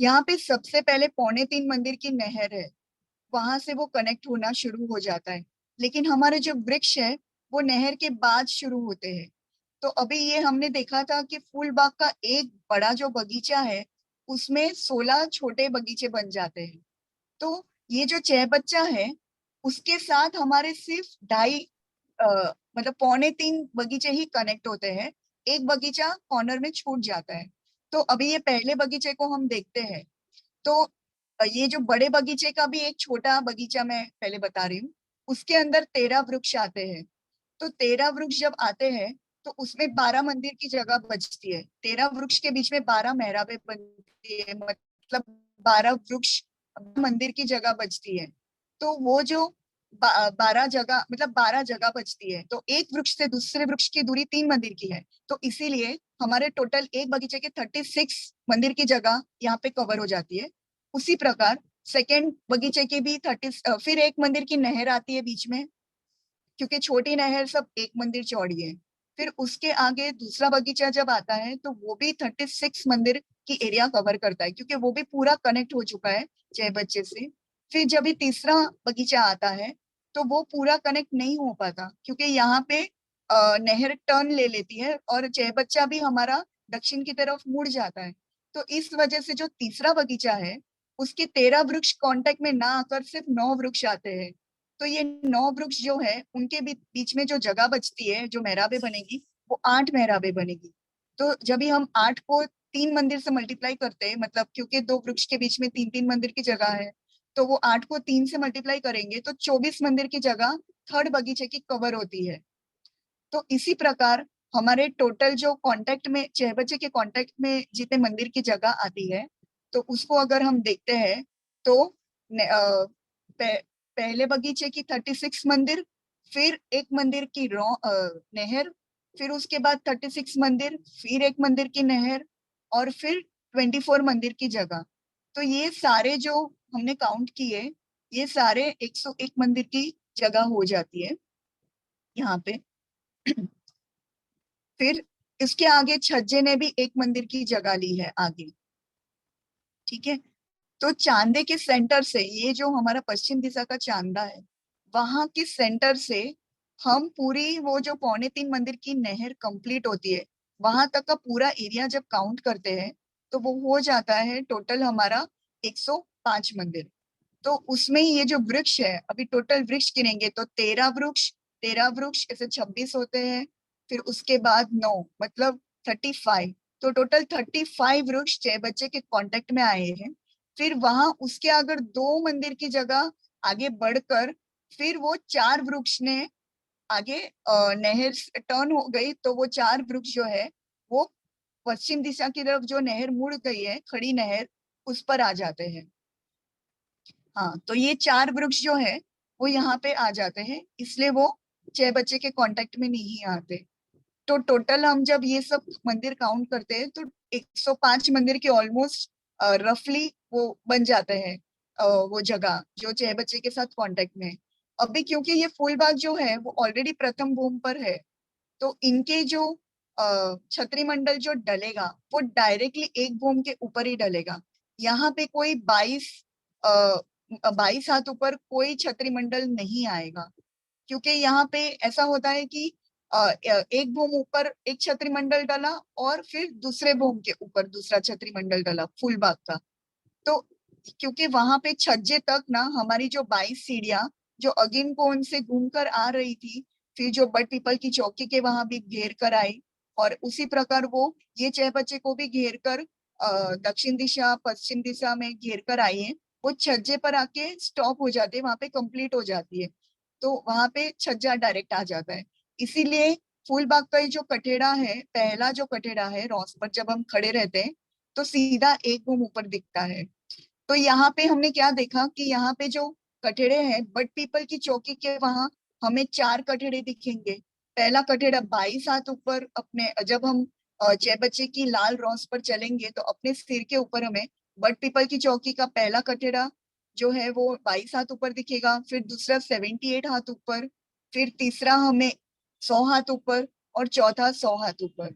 यहाँ पे सबसे पहले 3.25 मंदिर की नहर है, वहां से वो कनेक्ट होना शुरू हो जाता है। लेकिन हमारे जो वृक्ष है, वो नहर के बाद शुरू होते हैं। तो अभी ये हमने देखा था कि फूलबाग का एक बड़ा जो बगीचा है, उसमें 16 छोटे बगीचे बन जाते हैं। तो ये जो 6 बच्चा है, उसके साथ हमारे सिर्फ ढाई मतलब 3.25 बगीचे ही कनेक्ट होते हैं। एक बगीचा कॉर्नर में छूट जाता है। तो अभी ये पहले बगीचे को हम देखते हैं। तो ये जो बड़े बगीचे का भी एक छोटा बगीचा मैं पहले बता रही हूँ, उसके अंदर 13 वृक्ष आते हैं। तो 13 वृक्ष जब आते हैं, तो उसमें 12 मंदिर की जगह बचती है। 13 वृक्ष के बीच में 12 मेहराबें बनती है, मतलब 12 वृक्ष मंदिर की जगह बचती है। तो वो जो 12 जगह, मतलब 12 जगह बचती है, तो एक वृक्ष से दूसरे वृक्ष की दूरी 3 मंदिर की है। तो इसीलिए हमारे टोटल एक बगीचे के 36 मंदिर की जगह यहाँ पे कवर हो जाती है। उसी प्रकार सेकेंड बगीचे की भी 30, फिर एक मंदिर की नहर आती है बीच में, क्योंकि छोटी नहर सब एक मंदिर चौड़ी है। फिर उसके आगे दूसरा बगीचा जब आता है तो वो भी 36 मंदिर की एरिया कवर करता है, क्योंकि वो भी पूरा कनेक्ट हो चुका है जय बच्चे से। फिर जब ये तीसरा बगीचा आता है तो वो पूरा कनेक्ट नहीं हो पाता, क्योंकि यहाँ पे नहर टर्न ले लेती है और जय बच्चा भी हमारा दक्षिण की तरफ मुड़ जाता है। तो इस वजह से जो तीसरा बगीचा है उसके 13 वृक्ष कांटेक्ट में ना आकर सिर्फ 9 वृक्ष आते हैं। तो ये 9 वृक्ष जो है उनके बीच में जो जगह बचती है, जो मेहराबे बनेगी, वो 8 मेहराबे बनेगी। तो जब भी हम 8 को 3 मंदिर से मल्टीप्लाई करते हैं, मतलब क्योंकि 2 वृक्ष के बीच में 3-3 मंदिर की जगह है, तो वो 8 को 3 से मल्टीप्लाई करेंगे तो 24 मंदिर की जगह थर्ड बगीचे की कवर होती है। तो इसी प्रकार हमारे टोटल जो कांटेक्ट में छह बच्चे के कांटेक्ट में जितने मंदिर की जगह आती है, तो उसको अगर हम देखते हैं तो पहले बगीचे की 36 मंदिर, फिर एक मंदिर की नहर, फिर उसके बाद 36 मंदिर, फिर एक मंदिर की नहर, और फिर 24 मंदिर की जगह। तो ये सारे जो हमने काउंट किए, ये सारे 101 मंदिर की जगह हो जाती है यहाँ पे। फिर इसके आगे छज्जे ने भी एक मंदिर की जगह ली है आगे। ठीक है, तो चांदे के सेंटर से, ये जो हमारा पश्चिम दिशा का चांदा है, वहां के सेंटर से हम पूरी वो जो 3.25 मंदिर की नहर कंप्लीट होती है, वहां तक का पूरा एरिया जब काउंट करते हैं तो वो हो जाता है टोटल हमारा 105 मंदिर। तो उसमें ये जो वृक्ष है, अभी टोटल वृक्ष गिनेंगे तो 13 वृक्ष, 13 वृक्ष ऐसे 26 होते हैं। फिर उसके बाद 9 मतलब 35। तो टोटल 35 वृक्ष जय बच्चे के कांटेक्ट में आए हैं। फिर वहां उसके अगर 2 मंदिर की जगह आगे बढ़कर फिर वो 4 वृक्ष ने आगे नहर टर्न हो गई, तो वो 4 वृक्ष जो है वो पश्चिम दिशा की तरफ जो नहर मुड़ गई है, खड़ी नहर, उस पर आ जाते हैं। हाँ, तो ये 4 वृक्ष जो है वो यहाँ पे आ जाते हैं, इसलिए वो छह बच्चे के कांटेक्ट में नहीं आते। तो टोटल हम जब ये सब मंदिर काउंट करते हैं तो 105 मंदिर के ऑलमोस्ट रफली वो बन जाते हैं, वो जगह जो छह बच्चे के साथ कांटेक्ट में है। अभी क्योंकि ये फूलबाग जो है वो ऑलरेडी प्रथम भूमि पर है, तो इनके जो छतरी मंडल जो डलेगा वो डायरेक्टली एक भूमि के ऊपर ही डलेगा। यहाँ पे कोई 22 हाथ ऊपर कोई छतरी मंडल नहीं आएगा, क्योंकि यहाँ पे ऐसा होता है कि एक भूमि ऊपर एक छतरी मंडल डला और फिर दूसरे भूमि के ऊपर दूसरा छतरी मंडल डला फूलबाग का। तो क्योंकि वहां पे छज्जे तक ना हमारी जो 22 सीढ़ियां जो अगिन कोण से घूमकर आ रही थी, फिर जो बट पीपल की चौकी के वहां भी घेर कर आई, और उसी प्रकार वो ये छह बच्चे को भी घेर कर दक्षिण दिशा पश्चिम दिशा में घेर कर आई है। वो छज्जे पर आके स्टॉप हो जाते हैं, वहां पे कंप्लीट हो जाती है, तो वहां पे छज्जा डायरेक्ट आ जाता है। इसीलिए फूलबाग का ये जो कठेड़ा है, पहला जो कठेड़ा है रॉस पर जब हम खड़े रहते हैं तो सीधा एक घूम ऊपर दिखता है। तो यहाँ पे हमने क्या देखा कि यहाँ पे जो कठेड़े हैं बट पीपल की चौकी के वहां हमें 4 कठेड़े दिखेंगे। पहला कठेड़ा 22 हाथ ऊपर, अपने जब हम जय बच्चे की लाल रॉस पर चलेंगे तो अपने सिर के ऊपर हमें बट पीपल की चौकी का पहला कठेड़ा जो है वो 22 हाथ ऊपर दिखेगा। फिर दूसरा 78 हाथ ऊपर, फिर तीसरा हमें 100 हाथ ऊपर, और चौथा 100 हाथ ऊपर।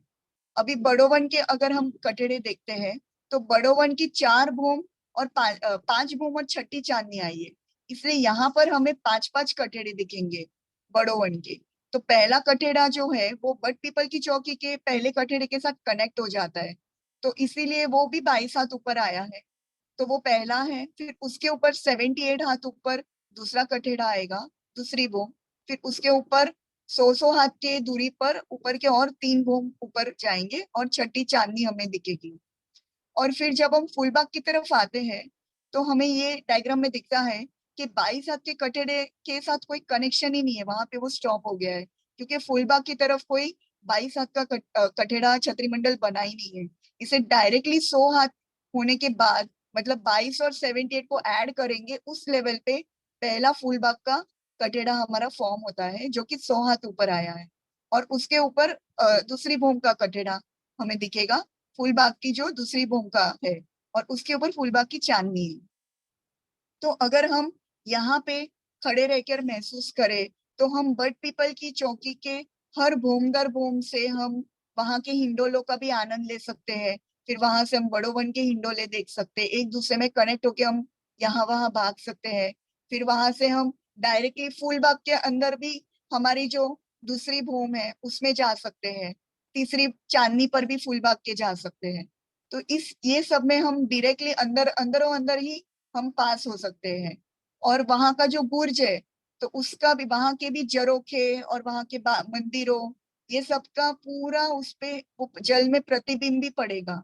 अभी बड़ो वन के अगर हम कटेड़े देखते हैं तो बड़ो वन की 4 भूम और 5 भूम और छठी चांदनी आई है, इसलिए यहाँ पर हमें 5-5 कटेड़े दिखेंगे बड़ो वन के। तो पहला कटेड़ा जो है वो बट पीपल की चौकी के पहले कटेड़े के साथ कनेक्ट हो जाता है, तो इसीलिए वो भी 22 हाथ ऊपर आया है, तो वो पहला है। फिर उसके ऊपर 78 हाथ ऊपर दूसरा कठेड़ा आएगा, दूसरी भूम। फिर उसके ऊपर 100 हाथ के दूरी पर ऊपर के और 3 भूम ऊपर जाएंगे और छठी चांदनी हमें दिखेगी। और फिर जब हम फूलबाग की तरफ आते हैं तो हमें ये डायग्राम में दिखता है कि 22 हाथ के कठेड़े के साथ कोई कनेक्शन ही नहीं है, वहां पे वो स्टॉप हो गया है, क्योंकि फूलबाग की तरफ कोई 22 हाथ का कठेड़ा छतरी मंडल बना ही नहीं है। इसे डायरेक्टली 100 हाथ होने के बाद, मतलब 22 और 78 को ऐड करेंगे, उस लेवल पे पहला फूलबाग का कठेड़ा हमारा फॉर्म होता है जो कि 100 हाथ ऊपर आया है। और उसके ऊपर दूसरी भूमि का कठेड़ा हमें दिखेगा, फूलबाग की जो दूसरी भूमि का है, और उसके ऊपर फूलबाग की चांदनी है। तो अगर हम यहाँ पे खड़े रहकर महसूस करें तो हम बट पीपल की चौकी के हर भूम दर भूम से हम वहां के हिंडोलों का भी आनंद ले सकते हैं। फिर वहां से हम बड़ो वन के हिंडोले देख सकते हैं, एक दूसरे में कनेक्ट होके हम यहाँ वहां भाग सकते हैं। फिर वहां से हम डायरेक्टली फूलबाग के अंदर भी हमारी जो दूसरी भूम है उसमें जा सकते हैं, तीसरी चांदनी पर भी फूलबाग के जा सकते हैं। तो इस ये सब में हम डायरेक्टली अंदर अंदरों अंदर ही हम पास हो सकते हैं। और वहां का जो बुर्ज है तो उसका भी, वहां के भी जरोखे और वहां के मंदिरों, ये सब का पूरा उस पे जल में प्रतिबिंब भी पड़ेगा।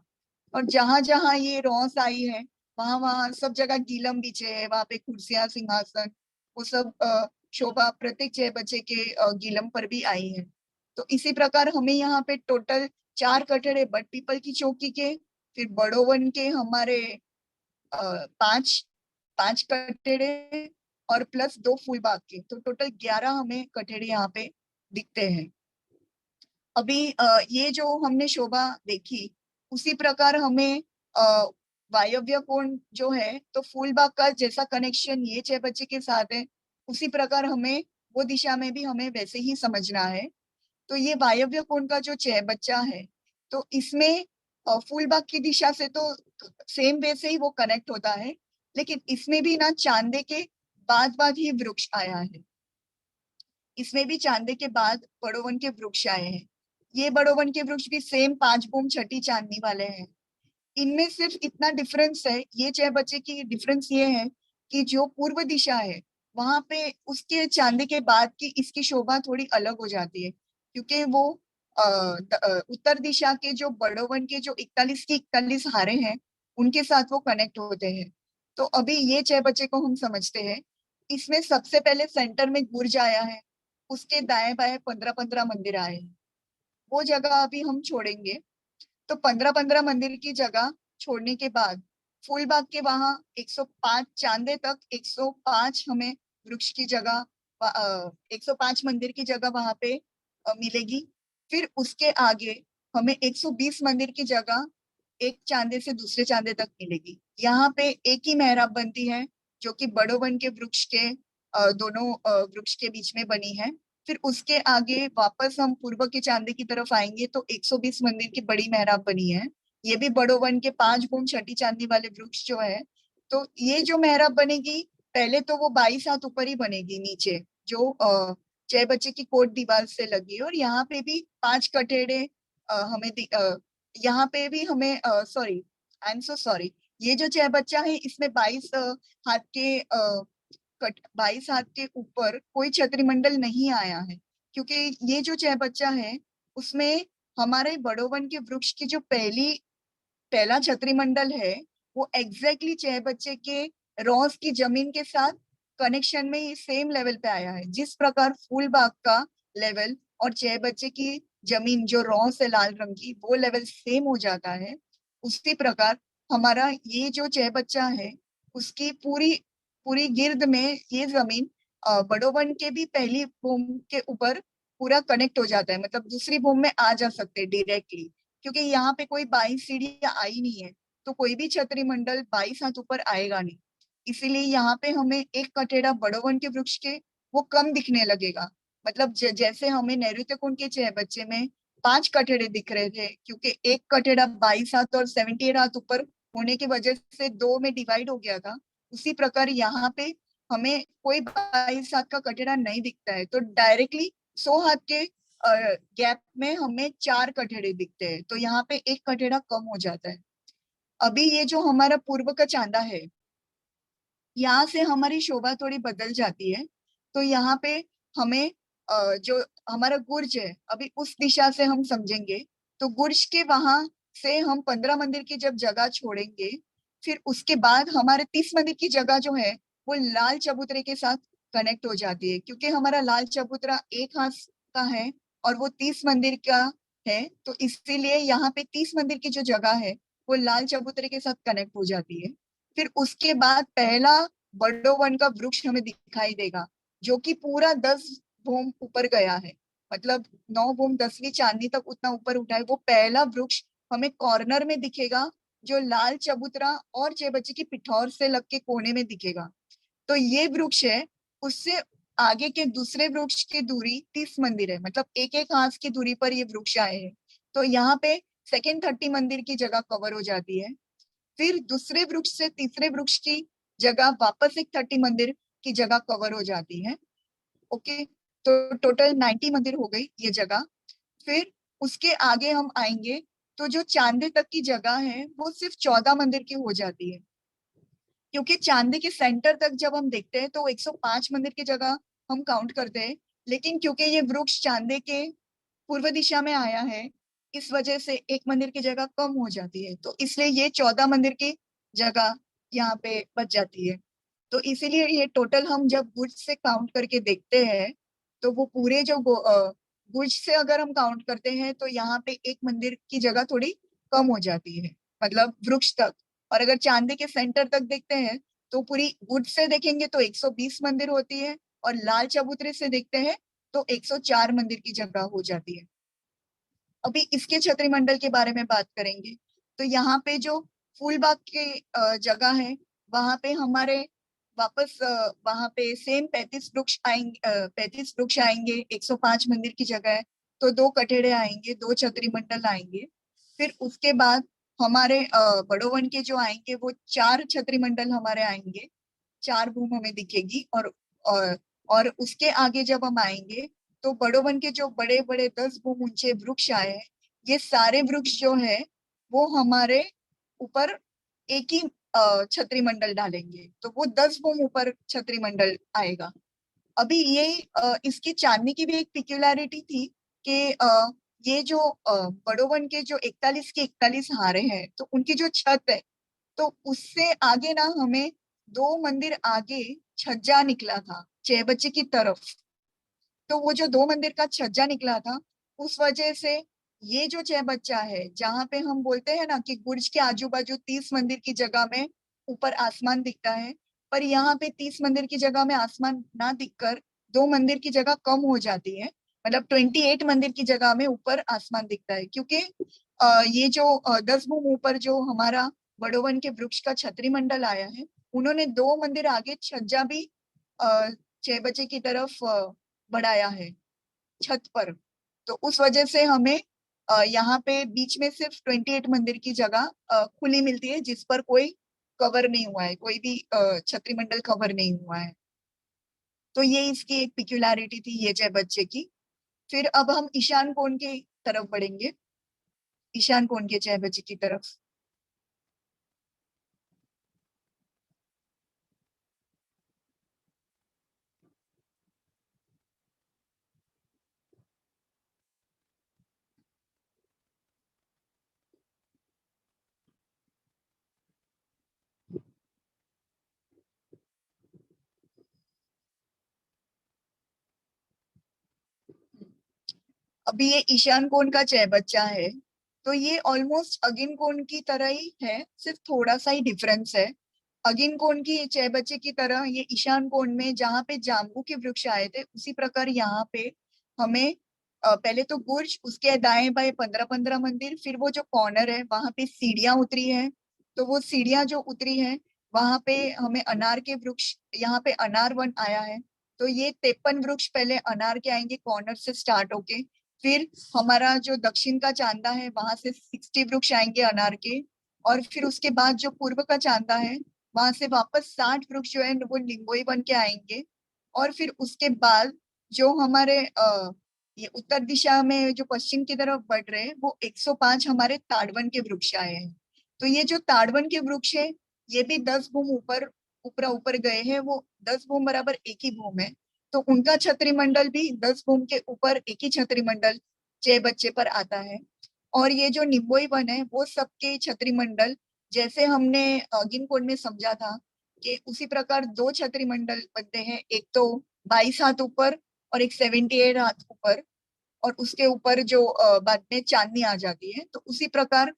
और जहां जहां ये रॉस आई है वहां वहां सब जगह गीलम बिछे है, वहां पे कुर्सियां सिंहासन वो सब शोभा प्रत्येक 6 बजे के गीलम पर भी आई है। तो इसी प्रकार हमें यहाँ पे टोटल 4 कटड़े बट पीपल की चौकी के, फिर बड़ोवन के हमारे 5 5 कटड़े और प्लस 2 फूलबाग के, तो टोटल 11 हमें कटड़े यहाँ पे दिखते हैं। अभी ये जो हमने शोभा देखी उसी प्रकार हमें वायव्य कोण जो है तो फूलबाग का जैसा कनेक्शन ये 6 बजे के साथ है, उसी प्रकार हमें वो दिशा में भी हमें वैसे ही समझना है। तो ये वायव्य कोण का जो 6 बच्चा है तो इसमें फूलबाग की दिशा से तो सेम वे से ही वो कनेक्ट होता है, लेकिन इसमें भी ना चांदे के बाद बाद ही वृक्ष आया है। इसमें भी चांदे के बाद बड़ोवन के वृक्ष आए हैं। ये बड़ोवन के वृक्ष भी सेम 5 बूम छठी चांदनी वाले हैं। इनमें सिर्फ इतना डिफरेंस है, ये 6 बच्चे की डिफरेंस ये है कि जो पूर्व दिशा है वहां पे उसके चांदे के बाद की इसकी शोभा थोड़ी अलग हो जाती है, क्योंकि वो उत्तर दिशा के जो बड़ोवन के जो 41 की 41 हारे हैं उनके साथ वो कनेक्ट होते हैं। तो अभी ये 6 बच्चे को हम समझते हैं। इसमें सबसे पहले सेंटर में गुर्ज आया है, उसके दाएं बाएं 15 15 मंदिर आए हैं। वो जगह अभी हम छोड़ेंगे। तो 15 15 मंदिर की जगह छोड़ने के बाद फूलबाग के वहां 105 चांदे तक 105 हमें वृक्ष की जगह 105 मंदिर की जगह वहां पे मिलेगी। फिर उसके आगे हमें 120 मंदिर की जगह एक चांदे से दूसरे चांदे तक मिलेगी। यहाँ पे एक ही मेहराब बनती है जो कि बड़ो वन के वृक्ष के दोनों वृक्ष के बीच में बनी है। फिर उसके आगे वापस हम पूर्व के चांदे की तरफ आएंगे तो 120 मंदिर की बड़ी मेहराब बनी है। ये भी बड़ो वन के 5 गुण छठी चांदी वाले वृक्ष जो है। तो ये जो मेहराब बनेगी पहले तो वो 22 हाथ ऊपर ही बनेगी नीचे, जो 6 बच्चे की कोट दीवार से लगी। और यहाँ पे भी 5 कटेड़े यहाँ पे भी हमें sorry, I am so sorry, ये जो 6 बच्चा है इसमें 22 हाथ के 22 हाथ के ऊपर कोई छतरी मंडल नहीं आया है, क्योंकि ये जो 6 बच्चा है उसमें हमारे बड़ोवन के वृक्ष की जो पहला छतरी मंडल है वो एग्जैक्टली 6 बच्चे के रॉस की जमीन के साथ कनेक्शन में ये सेम लेवल पे आया है। जिस प्रकार फूल बाग का लेवल और 6 बच्चे की जमीन जो रॉस है लाल रंग की वो लेवल सेम हो जाता है, उसी प्रकार हमारा ये जो 6 बच्चा है उसकी पूरी पूरी गिर्द में ये जमीन बड़ोवन के भी पहली भूमि के ऊपर पूरा कनेक्ट हो जाता है, मतलब दूसरी भूमि में आ जा सकते हैं डायरेक्टली, क्योंकि यहाँ पे कोई 22 सीढ़ियां आई नहीं है तो कोई भी छतरी मंडल 22 हाथ ऊपर आएगा नहीं। इसीलिए यहाँ पे हमें एक कटेड़ा बड़ोवन के वृक्ष के वो कम दिखने लगेगा। मतलब जैसे हमें नैऋत्य कुंड के 6 बच्चे में 5 कटेड़े दिख रहे थे, क्योंकि एक कटेड़ा 22 हाथ और 78 हाथ ऊपर होने की वजह से 2 में डिवाइड हो गया था। उसी प्रकार यहाँ पे हमें कोई 22 हाथ का कटेड़ा नहीं दिखता है, तो डायरेक्टली 100 हाथ के गैप में हमें 4 कटेड़े दिखते हैं, तो यहाँ पे एक कटेड़ा कम हो जाता है। अभी ये जो हमारा पूर्व का चांदा है यहाँ से हमारी शोभा थोड़ी बदल जाती है। तो यहाँ पे हमें जो हमारा गुर्ज है अभी उस दिशा से हम समझेंगे। तो गुर्ज के वहां से हम 15 मंदिर की जब जगह छोड़ेंगे फिर उसके बाद हमारे 30 मंदिर की जगह जो है वो लाल चबूतरे के साथ कनेक्ट हो जाती है, क्योंकि हमारा लाल चबूतरा एक हाथ का है और वो 30 मंदिर का है, तो इसीलिए यहाँ पे 30 मंदिर की जो जगह है वो लाल चबूतरे के साथ कनेक्ट हो जाती है। फिर उसके बाद पहला बड़ो वन का वृक्ष हमें दिखाई देगा जो कि पूरा 10 भूम ऊपर गया है, मतलब 9 भूम 10वीं चांदनी तक उतना ऊपर उठा है। वो पहला वृक्ष हमें कॉर्नर में दिखेगा जो लाल चबूतरा और 6 बच्चे की पिठौर से लग के कोने में दिखेगा। तो ये वृक्ष है, उससे आगे के दूसरे वृक्ष की दूरी 30 मंदिर है, मतलब एक एक हाथ की दूरी पर ये वृक्ष आए हैं। तो यहाँ पे सेकेंड 30 मंदिर की जगह कवर हो जाती है। फिर दूसरे वृक्ष से तीसरे वृक्ष की जगह वापस एक 30 मंदिर की जगह कवर हो जाती है। ओके, तो टोटल 90 मंदिर हो गई ये जगह। फिर उसके आगे हम आएंगे तो जो चांदे तक की जगह है वो सिर्फ 14 मंदिर की हो जाती है, क्योंकि चांदी के सेंटर तक जब हम देखते हैं तो 105 मंदिर की जगह हम काउंट करते हैं। लेकिन क्योंकि ये वृक्ष चांदे के पूर्व दिशा में आया है, इस वजह से एक मंदिर की जगह कम हो जाती है, तो इसलिए ये 14 मंदिर की जगह यहाँ पे बच जाती है। तो इसीलिए ये टोटल हम जब गुज से काउंट करके देखते हैं तो वो पूरे जो गुज से अगर हम काउंट करते हैं तो यहाँ पे एक मंदिर की जगह थोड़ी कम हो जाती है, मतलब वृक्ष तक। और अगर चांदी के सेंटर तक देखते हैं तो पूरी गुज से देखेंगे तो 120 मंदिर होती है, और लाल चबूतरे से देखते हैं तो 104 मंदिर की जगह हो जाती है। अभी इसके छतरी मंडल के बारे में बात करेंगे। तो यहाँ पे जो फूलबाग के जगह है, वहां पे हमारे वापस वहां पे सेम 35 वृक्ष आएंगे, 35 वृक्ष आएंगे, 105 मंदिर की जगह है। तो 2 कठेड़े आएंगे, 2 छतरी मंडल आएंगे। फिर उसके बाद हमारे बड़ो वन के जो आएंगे वो 4 छतरी मंडल हमारे आएंगे, 4 भूम हमें दिखेगी। और उसके आगे जब हम आएंगे तो बड़ो वन के जो बड़े बड़े 10 भूम ऊंचे वृक्ष आए हैं, ये सारे वृक्ष जो है वो हमारे ऊपर एक ही छतरी मंडल डालेंगे, तो वो 10 भूम ऊपर छतरी मंडल आएगा। अभी ये इसकी चांदनी की भी एक पिक्यूलैरिटी थी कि ये जो बड़ो वन के जो 41 के 41 हारे हैं, तो उनकी जो छत है, तो उससे आगे ना हमें 2 मंदिर आगे छज्जा निकला था चेबच्चे की तरफ। तो वो जो 2 मंदिर का छज्जा निकला था, उस वजह से ये जो चेबच्चा है, जहाँ पे हम बोलते हैं ना कि बुर्ज के आजू बाजू 30 मंदिर की जगह में ऊपर आसमान दिखता है, पर यहाँ पे 30 मंदिर की जगह में आसमान ना दिखकर 2 मंदिर की जगह कम हो जाती है। मतलब 28 मंदिर की जगह में ऊपर आसमान दिखता है, क्योंकि ये जो 10 भूम ऊपर जो हमारा बड़ोवन के वृक्ष का छतरी मंडल आया है, उन्होंने 2 मंदिर आगे छज्जा भी 6 बजे की तरफ बढ़ाया है छत पर। तो उस वजह से हमें यहाँ पे बीच में सिर्फ 28 मंदिर की जगह खुली मिलती है, जिस पर कोई कवर नहीं हुआ है, कोई भी छतरी मंडल कवर नहीं हुआ है। तो ये इसकी एक पिक्यूलैरिटी थी ये जय बच्चे की। फिर अब हम ईशान कोण की तरफ बढ़ेंगे, ईशान कोण के जय बच्चे की तरफ। अभी ये ईशान कोण का जय बच्चा है, तो ये ऑलमोस्ट अगिन कोण की तरह ही है, सिर्फ थोड़ा सा ही डिफरेंस है। अगिन कोण की जय बच्चे की तरह ये ईशान कोण में जहाँ पे जाम्बू के वृक्ष आए थे, उसी प्रकार यहाँ पे हमें पहले तो बुर्ज, उसके दाएं बाएं 15-15 मंदिर, फिर वो जो कॉर्नर है वहां पे सीढ़ियां उतरी है। तो वो सीढ़ियां जो उतरी है वहां पे हमें अनार के वृक्ष, यहाँ पे अनार वन आया है। तो ये 53 वृक्ष पहले अनार के आएंगे कॉर्नर से स्टार्ट होके। फिर हमारा जो दक्षिण का चांदा है वहां से 60 वृक्ष आएंगे अनार के। और फिर उसके बाद जो पूर्व का चांदा है वहां से वापस 60 वृक्ष जो है वो लिंगोई बन के आएंगे। और फिर उसके बाद जो हमारे ये उत्तर दिशा में जो पश्चिम की तरफ बढ़ रहे हैं वो 105 हमारे ताड़वन के वृक्ष आए हैं। तो ये जो ताड़वन के वृक्ष है ये भी 10 भूम ऊपर ऊपर ऊपर गए हैं, वो 10 भूम बराबर एक ही भूम है। तो उनका छतरी मंडल भी 10 भूम के ऊपर एक ही छतरी मंडल जय बच्चे पर आता है। और ये जो निम्बोई वन है वो सबके छतरी मंडल, जैसे हमने गिनकोड में समझा था कि उसी प्रकार 2 छतरी मंडल बनते हैं, एक तो 22 हाथ ऊपर और एक 78 हाथ ऊपर, और उसके ऊपर जो बाद में चांदनी आ जाती है। तो उसी प्रकार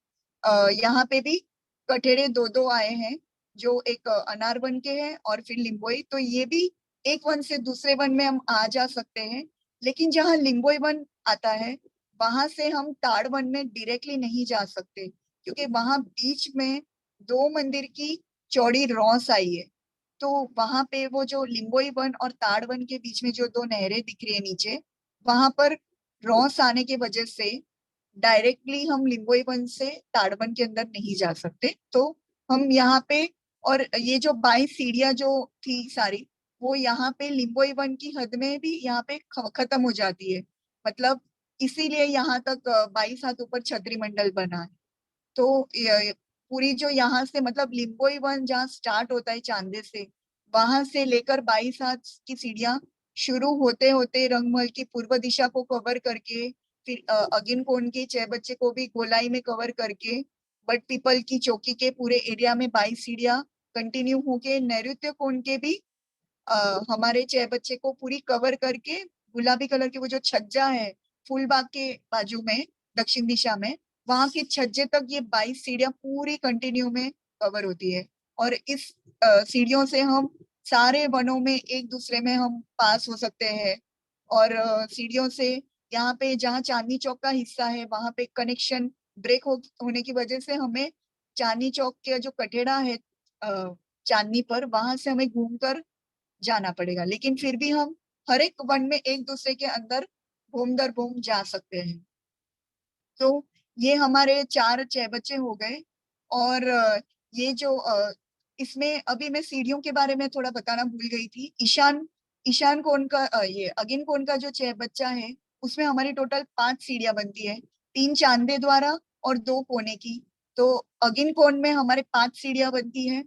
यहाँ पे भी कठेड़े 2-2 आए हैं, जो एक अनार वन के हैं और फिर लिम्बोई। तो ये भी एक वन से दूसरे वन में हम आ जा सकते हैं, लेकिन जहाँ लिम्बोई वन आता है वहां से हम ताड़ वन में डायरेक्टली नहीं जा सकते, क्योंकि वहां बीच में 2 मंदिर की चौड़ी रॉस आई है। तो वहां पे वो जो लिंबोई वन और ताड़ वन के बीच में जो दो नहरें दिख रही है नीचे, वहां पर रॉस आने की वजह से डायरेक्टली हम लिंबोई वन से ताड़ वन के अंदर नहीं जा सकते। तो हम यहाँ पे, और ये जो 22 सीढ़ियां जो थी सारी, वो यहाँ पे लिंबोई वन की हद में भी यहाँ पे खत्म हो जाती है। मतलब इसीलिए यहाँ तक 22 हाथ ऊपर छतरी मंडल बना है। तो पूरी जो यहाँ से मतलब लिंबोई वन जहाँ स्टार्ट होता है चांदे से, वहां से लेकर 22 हाथ की सीढ़ियां शुरू होते होते रंगमहल की पूर्व दिशा को कवर करके, फिर अगिन कोण के छह बच्चे को भी गोलाई में कवर करके, बट पीपल की चौकी के पूरे एरिया में 22 सीढ़ियां कंटिन्यू होके नैऋत्य कोण के भी हमारे छह बच्चे को पूरी कवर करके, गुलाबी कलर की वो जो छज्जा है फूलबाग के बाजू में दक्षिण दिशा में, वहां की छज्जे तक ये 22 सीढ़ियां पूरी कंटिन्यू में कवर होती है। और इस सीढ़ियों से हम सारे वनों में एक दूसरे में हम पास हो सकते हैं। और सीढ़ियों से यहाँ पे जहाँ चांदनी चौक का हिस्सा है वहां पे कनेक्शन ब्रेक होने की वजह से हमें चांदनी चौक के जो कठेड़ा है चांदनी पर, वहां से हमें घूमकर जाना पड़ेगा। लेकिन फिर भी हम हर एक वन में एक दूसरे के अंदर घूम दर घूम जा सकते हैं। तो ये हमारे चार छह बच्चे हो गए। और ये जो इसमें अभी मैं सीढ़ियों के बारे में थोड़ा बताना भूल गई थी। ईशान ईशान कोण का ये अगिन कोण का जो छह बच्चा है, उसमें हमारी टोटल 5 सीढ़ियां बनती है, 3 चांदे द्वारा और 2 कोने की। तो अगिन कोण में हमारे 5 सीढ़ियां बनती है,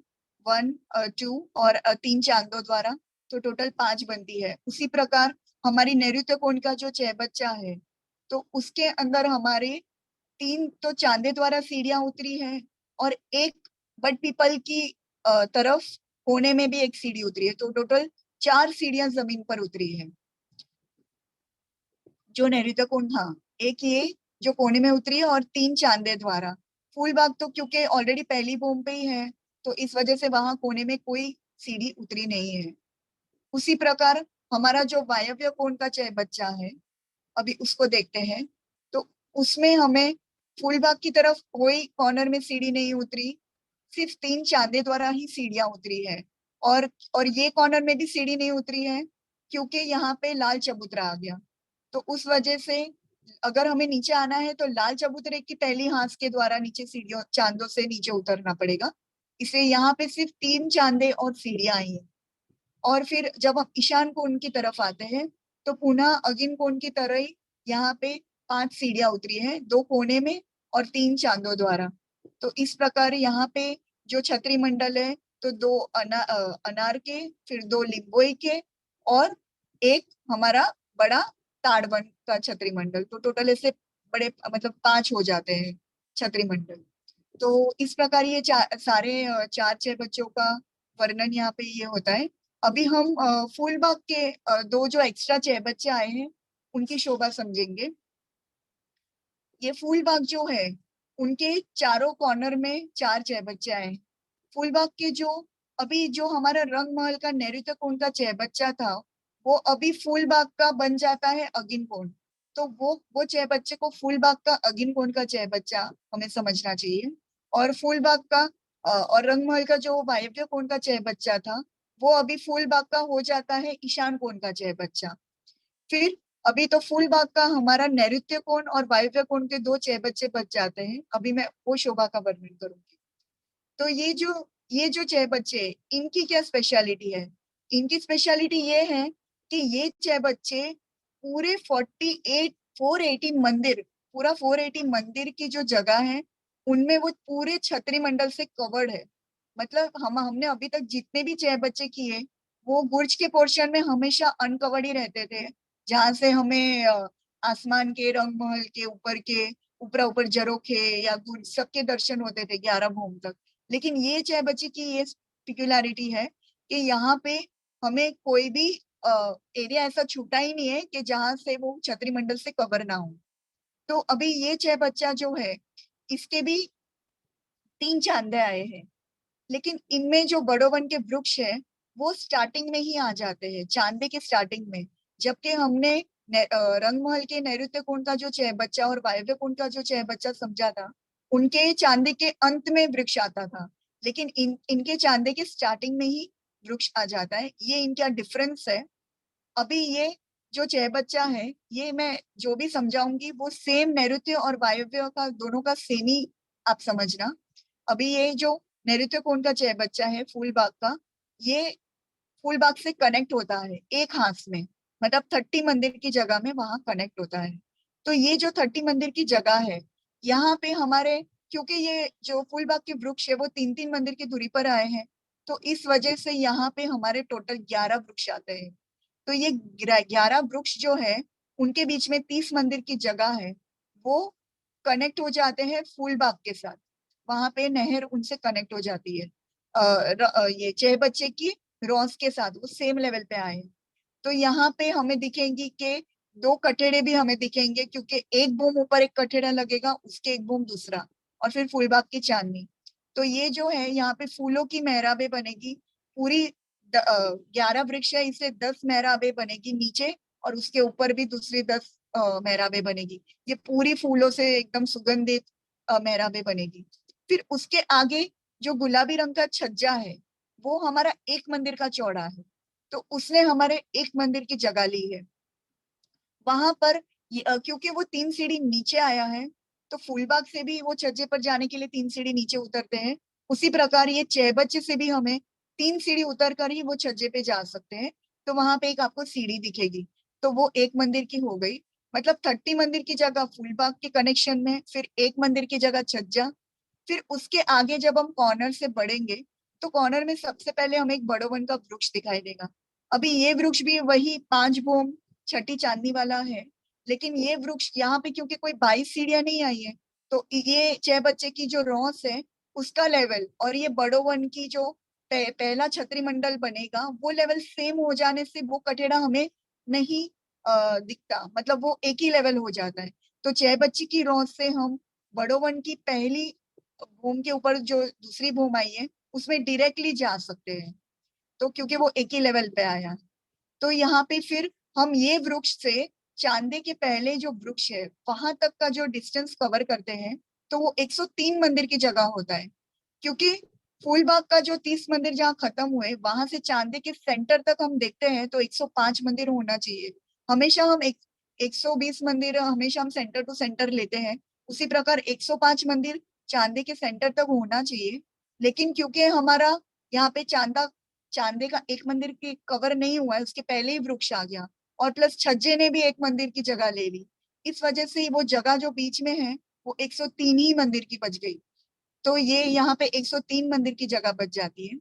1 2 और 3 चांदों द्वारा, तो टोटल 5 बनती है। उसी प्रकार हमारी नैऋत्य कोण का जो छह बच्चा है, तो उसके अंदर हमारे 3 तो चांदे द्वारा सीढ़ियां उतरी है, और एक बट पीपल की तरफ कोने में भी एक सीढ़ी उतरी है। तो टोटल 4 सीढ़ियां जमीन पर उतरी है जो नैऋत्य कोण था। एक ये जो कोने में उतरी है और 3 चांदे द्वारा। फूलबाग तो क्योंकि ऑलरेडी पहली बूम पे ही है, तो इस वजह से वहां कोने में कोई सीढ़ी उतरी नहीं है। उसी प्रकार हमारा जो वायव्य कोण का चाहे बच्चा है, अभी उसको देखते हैं। तो उसमें हमें फूलबाग की तरफ कोई कॉर्नर में सीढ़ी नहीं उतरी, सिर्फ 3 चांदे द्वारा ही सीढ़ियां उतरी है। और ये कॉर्नर में भी सीढ़ी नहीं उतरी है क्योंकि यहाँ पे लाल चबूतरा आ गया। तो उस वजह से अगर हमें नीचे आना है तो लाल चबूतरे की पहली हांस के द्वारा नीचे सीढ़ियों चांदों से नीचे उतरना पड़ेगा। इसलिए यहाँ पे सिर्फ 3 चांदे और सीढ़ियां आई हैं। और फिर जब हम ईशान कोण की तरफ आते हैं तो पुनः अगिन कोण की तरह ही यहाँ पे 5 सीढ़ियां उतरी है, 2 कोने में और 3 चांदों द्वारा। तो इस प्रकार यहाँ पे जो छतरी मंडल है, तो 2 अनार के, फिर 2 लिंबोई के, और एक हमारा बड़ा ताड़वन का छतरी मंडल। तो टोटल ऐसे बड़े मतलब 5 हो जाते हैं छतरी मंडल। तो इस प्रकार ये सारे चार छह बच्चों का वर्णन यहाँ पे ये होता है। अभी हम फूलबाग के 2 जो एक्स्ट्रा छह बच्चे आए हैं उनकी शोभा समझेंगे। ये फूलबाग जो है, उनके चारों कॉर्नर में 4 छह बच्चे आए। फूलबाग के जो अभी जो हमारा रंगमहल का नैऋत्य कोण का छह बच्चा था, वो अभी फूलबाग का बन जाता है अगिन कोण। तो वो छह बच्चे को फूलबाग का अगिन कोण का छह बच्चा हमें समझना चाहिए। और फूलबाग का और रंगमहल का जो वायव्य कोण का छह बच्चा था, वो अभी फूलबाग का हो जाता है ईशान कोण का छह बच्चा। फिर अभी तो फूलबाग का हमारा नैऋत्य कोण और वायव्य कोण के 2 छह बच्चे बच जाते हैं। अभी मैं वो शोभा का वर्णन करूंगी। तो ये जो छह बच्चे हैं, इनकी क्या स्पेशलिटी है? इनकी स्पेशलिटी ये है कि ये छह बच्चे पूरे 48 480 मंदिर, पूरा 480 मंदिर की जो जगह है उनमें वो पूरे छतरी मंडल से कवर्ड है। मतलब हमने अभी तक जितने भी छह बच्चे किए, वो गुर्ज के पोर्शन में हमेशा अनकवर्ड ही रहते थे, जहां से हमें आसमान के, रंगमहल के ऊपर के, ऊपर ऊपर झरोखे या गुर्ज सबके दर्शन होते थे 11 भूम तक। लेकिन ये चाय बच्ची की ये पिक्युलरिटी है कि यहाँ पे हमें कोई भी एरिया ऐसा छूटा ही नहीं है कि जहां से वो छतरी मंडल से कवर ना हो। तो अभी ये चाय बच्चा जो है, इसके भी 3 चांदे आए हैं। लेकिन इनमें जो बड़ोवन के वृक्ष है, वो स्टार्टिंग में ही आ जाते हैं, चांदे के स्टार्टिंग में। जबकि हमने रंगमहल के नैऋत्य कोण का जो छह बच्चा और वायव्य कोण का जो छह बच्चा समझा था, उनके चांदे के अंत में वृक्ष आता था। लेकिन इनके चांदे के स्टार्टिंग में ही वृक्ष आ जाता है। ये इनका डिफरेंस है। अभी ये जो चहबच्चा है, ये मैं जो भी समझाऊंगी वो सेम नैऋत्य और वायव्य का दोनों का सेम ही आप समझना। अभी ये जो नैऋत्य कोण का चहबच्चा है फूलबाग का, ये फूलबाग से कनेक्ट होता है एक हाथ में, मतलब 30 मंदिर की जगह में वहां कनेक्ट होता है। तो ये जो 30 मंदिर की जगह है, यहाँ पे हमारे, क्योंकि ये जो फूलबाग के वृक्ष है वो 3-3 मंदिर की दूरी पर आए हैं, तो इस वजह से यहाँ पे हमारे टोटल 11 वृक्ष आते हैं। तो ये 11 वृक्ष जो है, उनके बीच में 30 मंदिर की जगह है, वो कनेक्ट हो जाते हैं फूलबाग के साथ। वहां पे नहर उनसे कनेक्ट हो जाती है। ये चहबच्चे की रॉस के साथ वो सेम लेवल पे आए हैं। तो यहाँ पे हमें दिखेंगी कि दो कठेड़े भी हमें दिखेंगे, क्योंकि एक बूम ऊपर एक कठेड़ा लगेगा, उसके एक बूम दूसरा, और फिर फूलबाग की चांदनी। तो ये जो है यहाँ पे फूलों की मेहराबें बनेगी पूरी। 11 वृक्ष है, इससे 10 मेहराबें बनेगी नीचे, और उसके ऊपर भी दूसरी 10 मेहराबें बनेगी। ये पूरी फूलों से एकदम सुगंधित मेहराबें बनेगी। फिर उसके आगे जो गुलाबी रंग का छज्जा है, वो हमारा एक मंदिर का चौड़ा है, तो उसने हमारे एक मंदिर की जगह ली है। वहां पर क्योंकि वो 3 सीढ़ी नीचे आया है, तो फूलबाग से भी वो छज्जे पर जाने के लिए 3 सीढ़ी नीचे उतरते हैं। उसी प्रकार ये चहबच्चे से भी हमें 3 सीढ़ी उतर कर ही वो छज्जे पे जा सकते हैं। तो वहां पे एक आपको सीढ़ी दिखेगी, तो वो एक मंदिर की हो गई। मतलब 30 मंदिर की जगह फूलबाग के कनेक्शन में, फिर एक मंदिर की जगह छज्जा। फिर उसके आगे जब हम कॉर्नर से बढ़ेंगे, तो कॉर्नर में सबसे पहले हमें एक बड़ोवन का वृक्ष दिखाई देगा। अभी ये वृक्ष भी वही 5 भूम छठी चांदनी वाला है, लेकिन ये वृक्ष यहाँ पे क्योंकि कोई 22 सीढ़ियां नहीं आई है, तो ये चहबच्चे की जो रॉस है उसका लेवल और ये बड़ोवन की जो पहला छतरी मंडल बनेगा, वो लेवल सेम हो जाने से वो कठेड़ा हमें नहीं दिखता, मतलब वो एक ही लेवल हो जाता है। तो चहबच्चे की रॉस से हम बड़ोवन की पहली भूम के ऊपर जो दूसरी भूम आई है उसमें डायरेक्टली जा सकते हैं, तो क्योंकि वो एक ही लेवल पे आया। तो यहाँ पे फिर हम ये वृक्ष से चांदे के पहले जो वृक्ष है वहां तक का जो डिस्टेंस कवर करते हैं, तो वो 103 मंदिर की जगह होता है। क्योंकि फूलबाग का जो 30 मंदिर जहाँ खत्म हुए, वहां से चांदे के सेंटर तक हम देखते हैं तो 105 मंदिर होना चाहिए। हमेशा हम 120 मंदिर हमेशा हम सेंटर टू सेंटर लेते हैं, उसी प्रकार 105 मंदिर चांदे के सेंटर तक होना चाहिए। लेकिन क्योंकि हमारा यहाँ पे चांदे का एक मंदिर की कवर नहीं हुआ है, उसके पहले ही वृक्ष आ गया, और प्लस छज्जे ने भी एक मंदिर की जगह ले ली, इस वजह से वो जगह जो बीच में है वो 103 ही मंदिर की बच गई। तो ये यहाँ पे 103 मंदिर की जगह बच जाती है।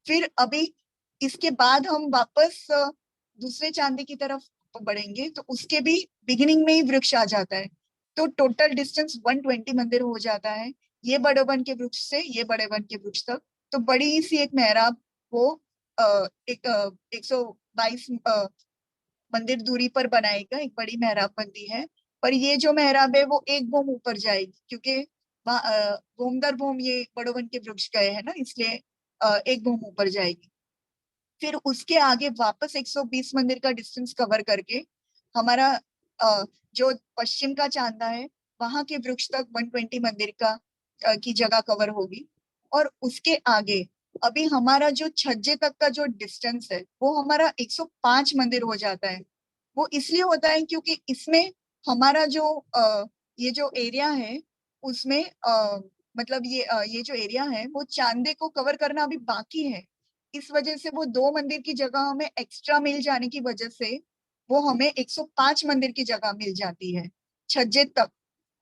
फिर अभी इसके बाद हम वापस दूसरे चांदे की तरफ बढ़ेंगे, तो उसके भी बिगिनिंग में ही वृक्ष आ जाता है, तो टोटल डिस्टेंस 120 मंदिर हो जाता है, ये बड़े वन के वृक्ष से ये बड़े वन के वृक्ष तक। तो बड़ी सी एक मेहराब वो एक 122 मंदिर दूरी पर बनाएगा, एक बड़ी मेहराब बनती है। पर ये जो मेहराब है वो एक भूम ऊपर जाएगी, क्योंकि भूम दर भूम ये बड़ोवन के वृक्ष गए हैं ना, इसलिए एक भूम ऊपर जाएगी। फिर उसके आगे वापस 120 मंदिर का डिस्टेंस कवर करके हमारा जो पश्चिम का चांदा है वहां के वृक्ष तक 120 मंदिर का की जगह कवर होगी। और उसके आगे अभी हमारा जो छज्जे तक का जो डिस्टेंस है वो हमारा 105 मंदिर हो जाता है। वो इसलिए होता है क्योंकि इसमें हमारा जो ये जो एरिया है उसमें मतलब ये जो एरिया है वो चांदे को कवर करना अभी बाकी है। इस वजह से वो 2 मंदिर की जगह हमें एक्स्ट्रा मिल जाने की वजह से वो हमें 105 मंदिर की जगह मिल जाती है छज्जे तक।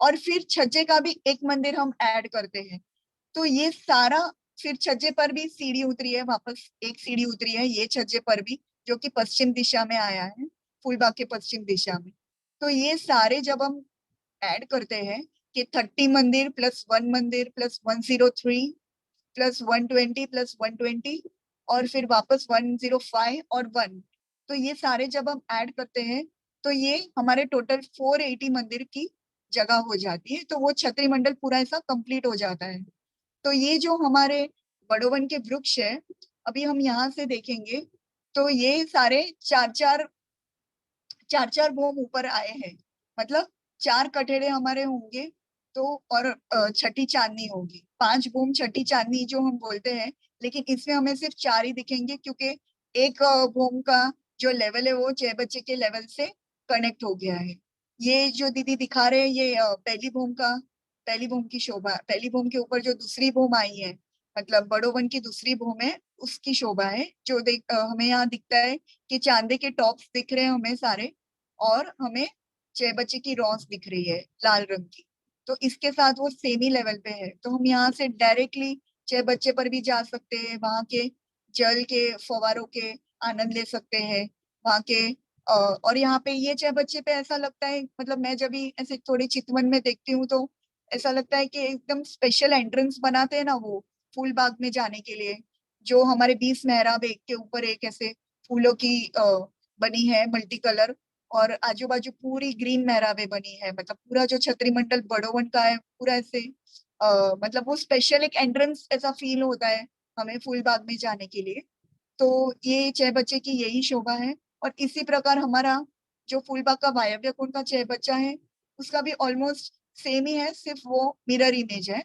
और फिर छज्जे का भी एक मंदिर हम ऐड करते हैं, तो ये सारा, फिर छज्जे पर भी सीढ़ी उतरी है, वापस एक सीढ़ी उतरी है ये छज्जे पर भी, जो कि पश्चिम दिशा में आया है, फूलबाग के पश्चिम दिशा में। तो ये सारे जब हम ऐड करते हैं कि 30 मंदिर प्लस 1 मंदिर प्लस 103 प्लस 120 प्लस 120 और फिर वापस 105 और 1, तो ये सारे जब हम ऐड करते हैं तो ये हमारे टोटल 480 मंदिर की जगह हो जाती है। तो वो छतरी मंडल पूरा ऐसा कंप्लीट हो जाता है। तो ये जो हमारे बड़ोवन के वृक्ष है, अभी हम यहाँ से देखेंगे तो ये सारे चार चार भूम ऊपर आए हैं, मतलब 4 कठेड़े हमारे होंगे, तो और छठी चांदनी होगी, 5 भूम छठी चांदनी जो हम बोलते हैं, लेकिन इसमें हमें सिर्फ 4 ही दिखेंगे, क्योंकि एक भूम का जो लेवल है वो 6 बच्चे के लेवल से कनेक्ट हो गया है। ये जो दीदी दिखा रहे हैं ये पहली भूम की शोभा, पहली भूम के ऊपर जो दूसरी भूम आई है, मतलब बड़ो वन की दूसरी भूम है, उसकी शोभा है। जो हमें यहाँ दिखता है कि चांदे के टॉप्स दिख रहे हैं हमें सारे, और हमें 6 बच्चे की रॉस दिख रही है लाल रंग की। तो इसके साथ वो सेम ही लेवल पे है, तो हम यहाँ से डायरेक्टली 6 बच्चे पर भी जा सकते हैं, वहां के जल के फव्वारों के आनंद ले सकते हैं, वहां के और यहाँ पे ये 6 बच्चे पे ऐसा लगता है, मतलब मैं जब भी ऐसे थोड़ी चितवन में देखती हूँ तो ऐसा लगता है कि एकदम स्पेशल एंट्रेंस बनाते हैं ना वो फूल बाग में जाने के लिए। जो हमारे 20 मेहराब एक के ऊपर एक ऐसे फूलों की बनी है मल्टी कलर, और आजू बाजू पूरी ग्रीन मेहराबें बनी है, मतलब पूरा जो छतरी मंडल बड़ोवन का है पूरा ऐसे मतलब वो स्पेशल एक एंट्रेंस ऐसा फील होता है हमें फूल बाग में जाने के लिए। तो ये 6 बच्चे की यही शोभा है। और इसी प्रकार हमारा जो फूलबाग का वायव्य कुंड का 6 बच्चा है उसका भी ऑलमोस्ट सेम ही है, सिर्फ वो मिरर इमेज है।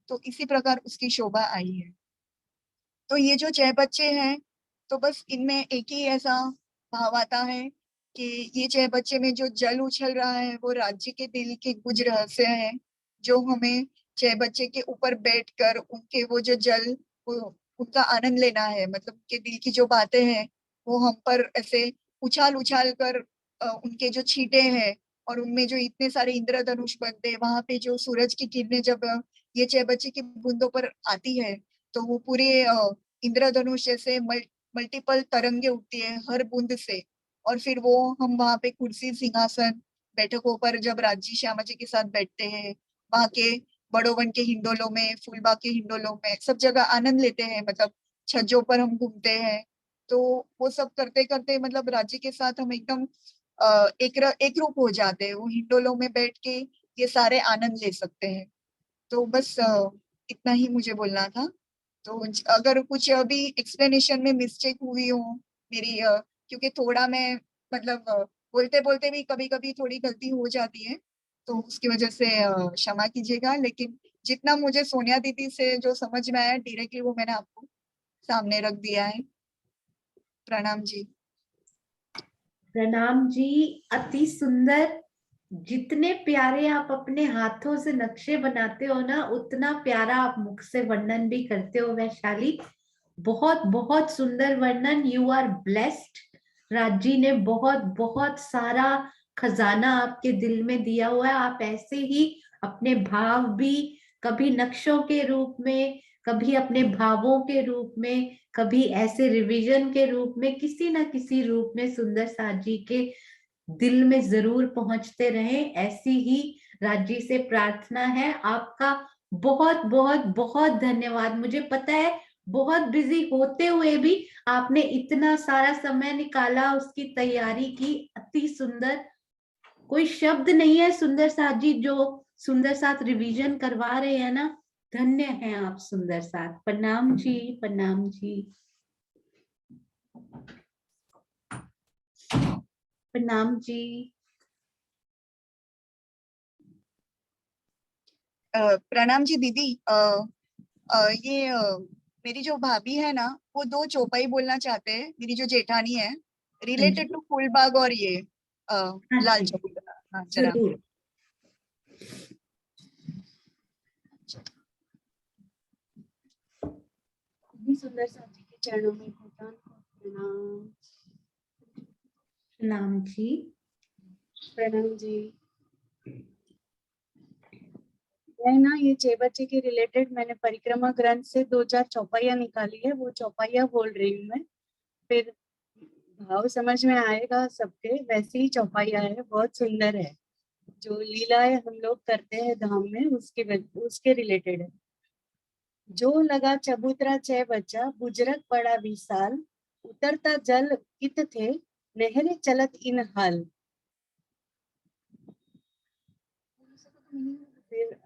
तो इसी प्रकार उसकी शोभा आई है। तो ये जो 6 बच्चे हैं, तो बस इनमें एक ही ऐसा भाव आता है कि ये 6 बच्चे में जो जल उछल रहा है वो राज्य के दिल के गुज रहस्य है, जो हमें 6 बच्चे के ऊपर बैठकर उनके वो जो जल वो उनका आनंद लेना है, मतलब उनके दिल की जो बातें हैं वो हम पर ऐसे उछाल उछाल कर उनके जो छींटे हैं और उनमें जो इतने सारे इंद्रधनुष बनते हैं, वहां पे जो सूरज की किरणें जब ये 6 बच्चे की बूंदों पर आती है तो वो पूरे इंद्रधनुष जैसे मल्टीपल तरंगे उठती है हर बूंद से। और फिर वो हम वहां पे कुर्सी सिंहासन बैठकों पर जब राजी श्यामा जी के साथ बैठते हैं, वहां के बड़ो वन के हिंडोलों में फूलबाग के हिंडोलों में सब जगह आनंद लेते हैं, मतलब छज्जों पर हम घूमते हैं। तो वो सब करते करते मतलब राज्य के साथ हम एकदम एक रूप हो जाते हैं, वो हिंडोलों में बैठ के ये सारे आनंद ले सकते हैं। तो बस इतना ही मुझे बोलना था। तो अगर कुछ अभी एक्सप्लेनेशन में मिस्टेक हुई हो मेरी, क्योंकि थोड़ा मैं मतलब बोलते बोलते भी कभी कभी थोड़ी गलती हो जाती है, तो उसकी वजह से क्षमा कीजिएगा। लेकिन जितना मुझे सोनिया दीदी से जो समझ में आया डायरेक्टली वो मैंने आपको सामने रख दिया है। प्रणाम जी। प्रणाम जी। अति सुंदर। जितने प्यारे आप अपने हाथों से नक्शे बनाते हो ना, उतना प्यारा आप मुख से वर्णन भी करते हो वैशाली। बहुत बहुत सुंदर वर्णन। You are blessed. राजी ने बहुत बहुत सारा खजाना आपके दिल में दिया हुआ है। आप ऐसे ही अपने भाव भी कभी नक्शों के रूप में, कभी अपने भावों के रूप में, कभी ऐसे रिवीजन के रूप में, किसी ना किसी रूप में सुंदर साजी के दिल में जरूर पहुंचते रहे। ऐसी ही राजी से प्रार्थना है। आपका बहुत बहुत बहुत धन्यवाद। मुझे पता है बहुत बिजी होते हुए भी आपने इतना सारा समय निकाला, उसकी तैयारी की। अति सुंदर। कोई शब्द नहीं है सुंदर साथ जी जो सुंदर साथ रिवीजन करवा रहे हैं ना। धन्य हैं आप सुंदर साथ। प्रणाम जी। प्रणाम जी। प्रणाम जी। प्रणाम जी दीदी। ये मेरी जो भाभी है ना वो 2 चौपाई बोलना चाहते हैं, मेरी जो जेठानी है, हाँ जी। रिलेटेड टू फूलबाग और ये हाँ लाल जी। चबूतरा। हाँ जरा। जरूर। भी सुंदर साथी के चरणों में घुटन प्रणाम। प्रणाम जी। प्रणाम जी। मैं ना ये 6 बच्चे के रिलेटेड मैंने परिक्रमा ग्रंथ से 2-4 चौपाइयाँ निकाली है, वो चौपाइयाँ बोल रही हूँ मैं। फिर भाव समझ में आएगा सबके, वैसी ही चौपाइयाँ है, बहुत सुंदर है। जो लीलाएं हम लोग करते हैं धाम में उसके रिलेटेड है। जो लगा चबूतरा 6 बच्चा बुजरक पड़ा विशाल, उतरता जल इत थे नहरे चलत इन हाल। फिर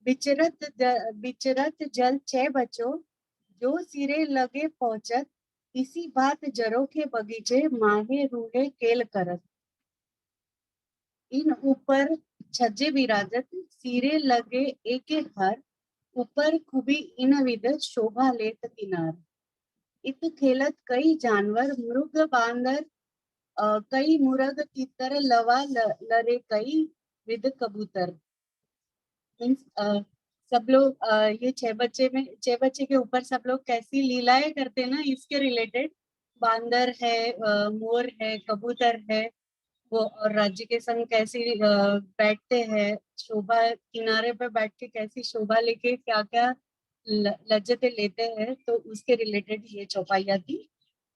बिचरत जल 6 बच्चों जो सिरे लगे पहुंचत, इसी बात जरो के बगीचे माहे रूहे केल करत। इन ऊपर छज्जे विराजत सिरे लगे एक हर, ऊपर खूबी इनविद शोभा लेत किनार। इत खेलत कई जानवर मृग बांदर, कई मुरग तितर लवा लरे कई विद कबूतर। मीन्स सब लोग ये 6 बच्चे के ऊपर सब लोग कैसी लीलाएं करते हैं ना, इसके रिलेटेड। बांदर है, मोर है, कबूतर है, वो और राज्य के संग कैसी बैठते हैं, शोभा किनारे पर बैठ के कैसी शोभा लेके क्या क्या लज्जतें लेते हैं, तो उसके रिलेटेड ये चौपाइया थी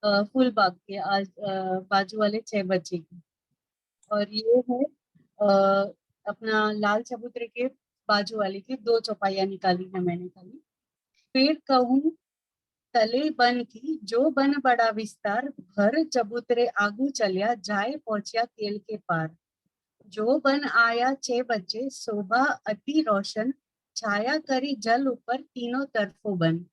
फूल बाग के आज बाजू वाले 6 बच्चे की। और ये है अपना लाल चबूतरे के बाजू वाले की 2 चौपाइया निकाली है मैंने खाली। फिर कहूँ तले बन की जो बन बड़ा विस्तार, भर चबूतरे आगू चलिया जाए पहुंचिया केल के पार। जो बन आया 6 बच्चे शोभा अति रोशन, छाया करी जल ऊपर तीनों तरफों बन।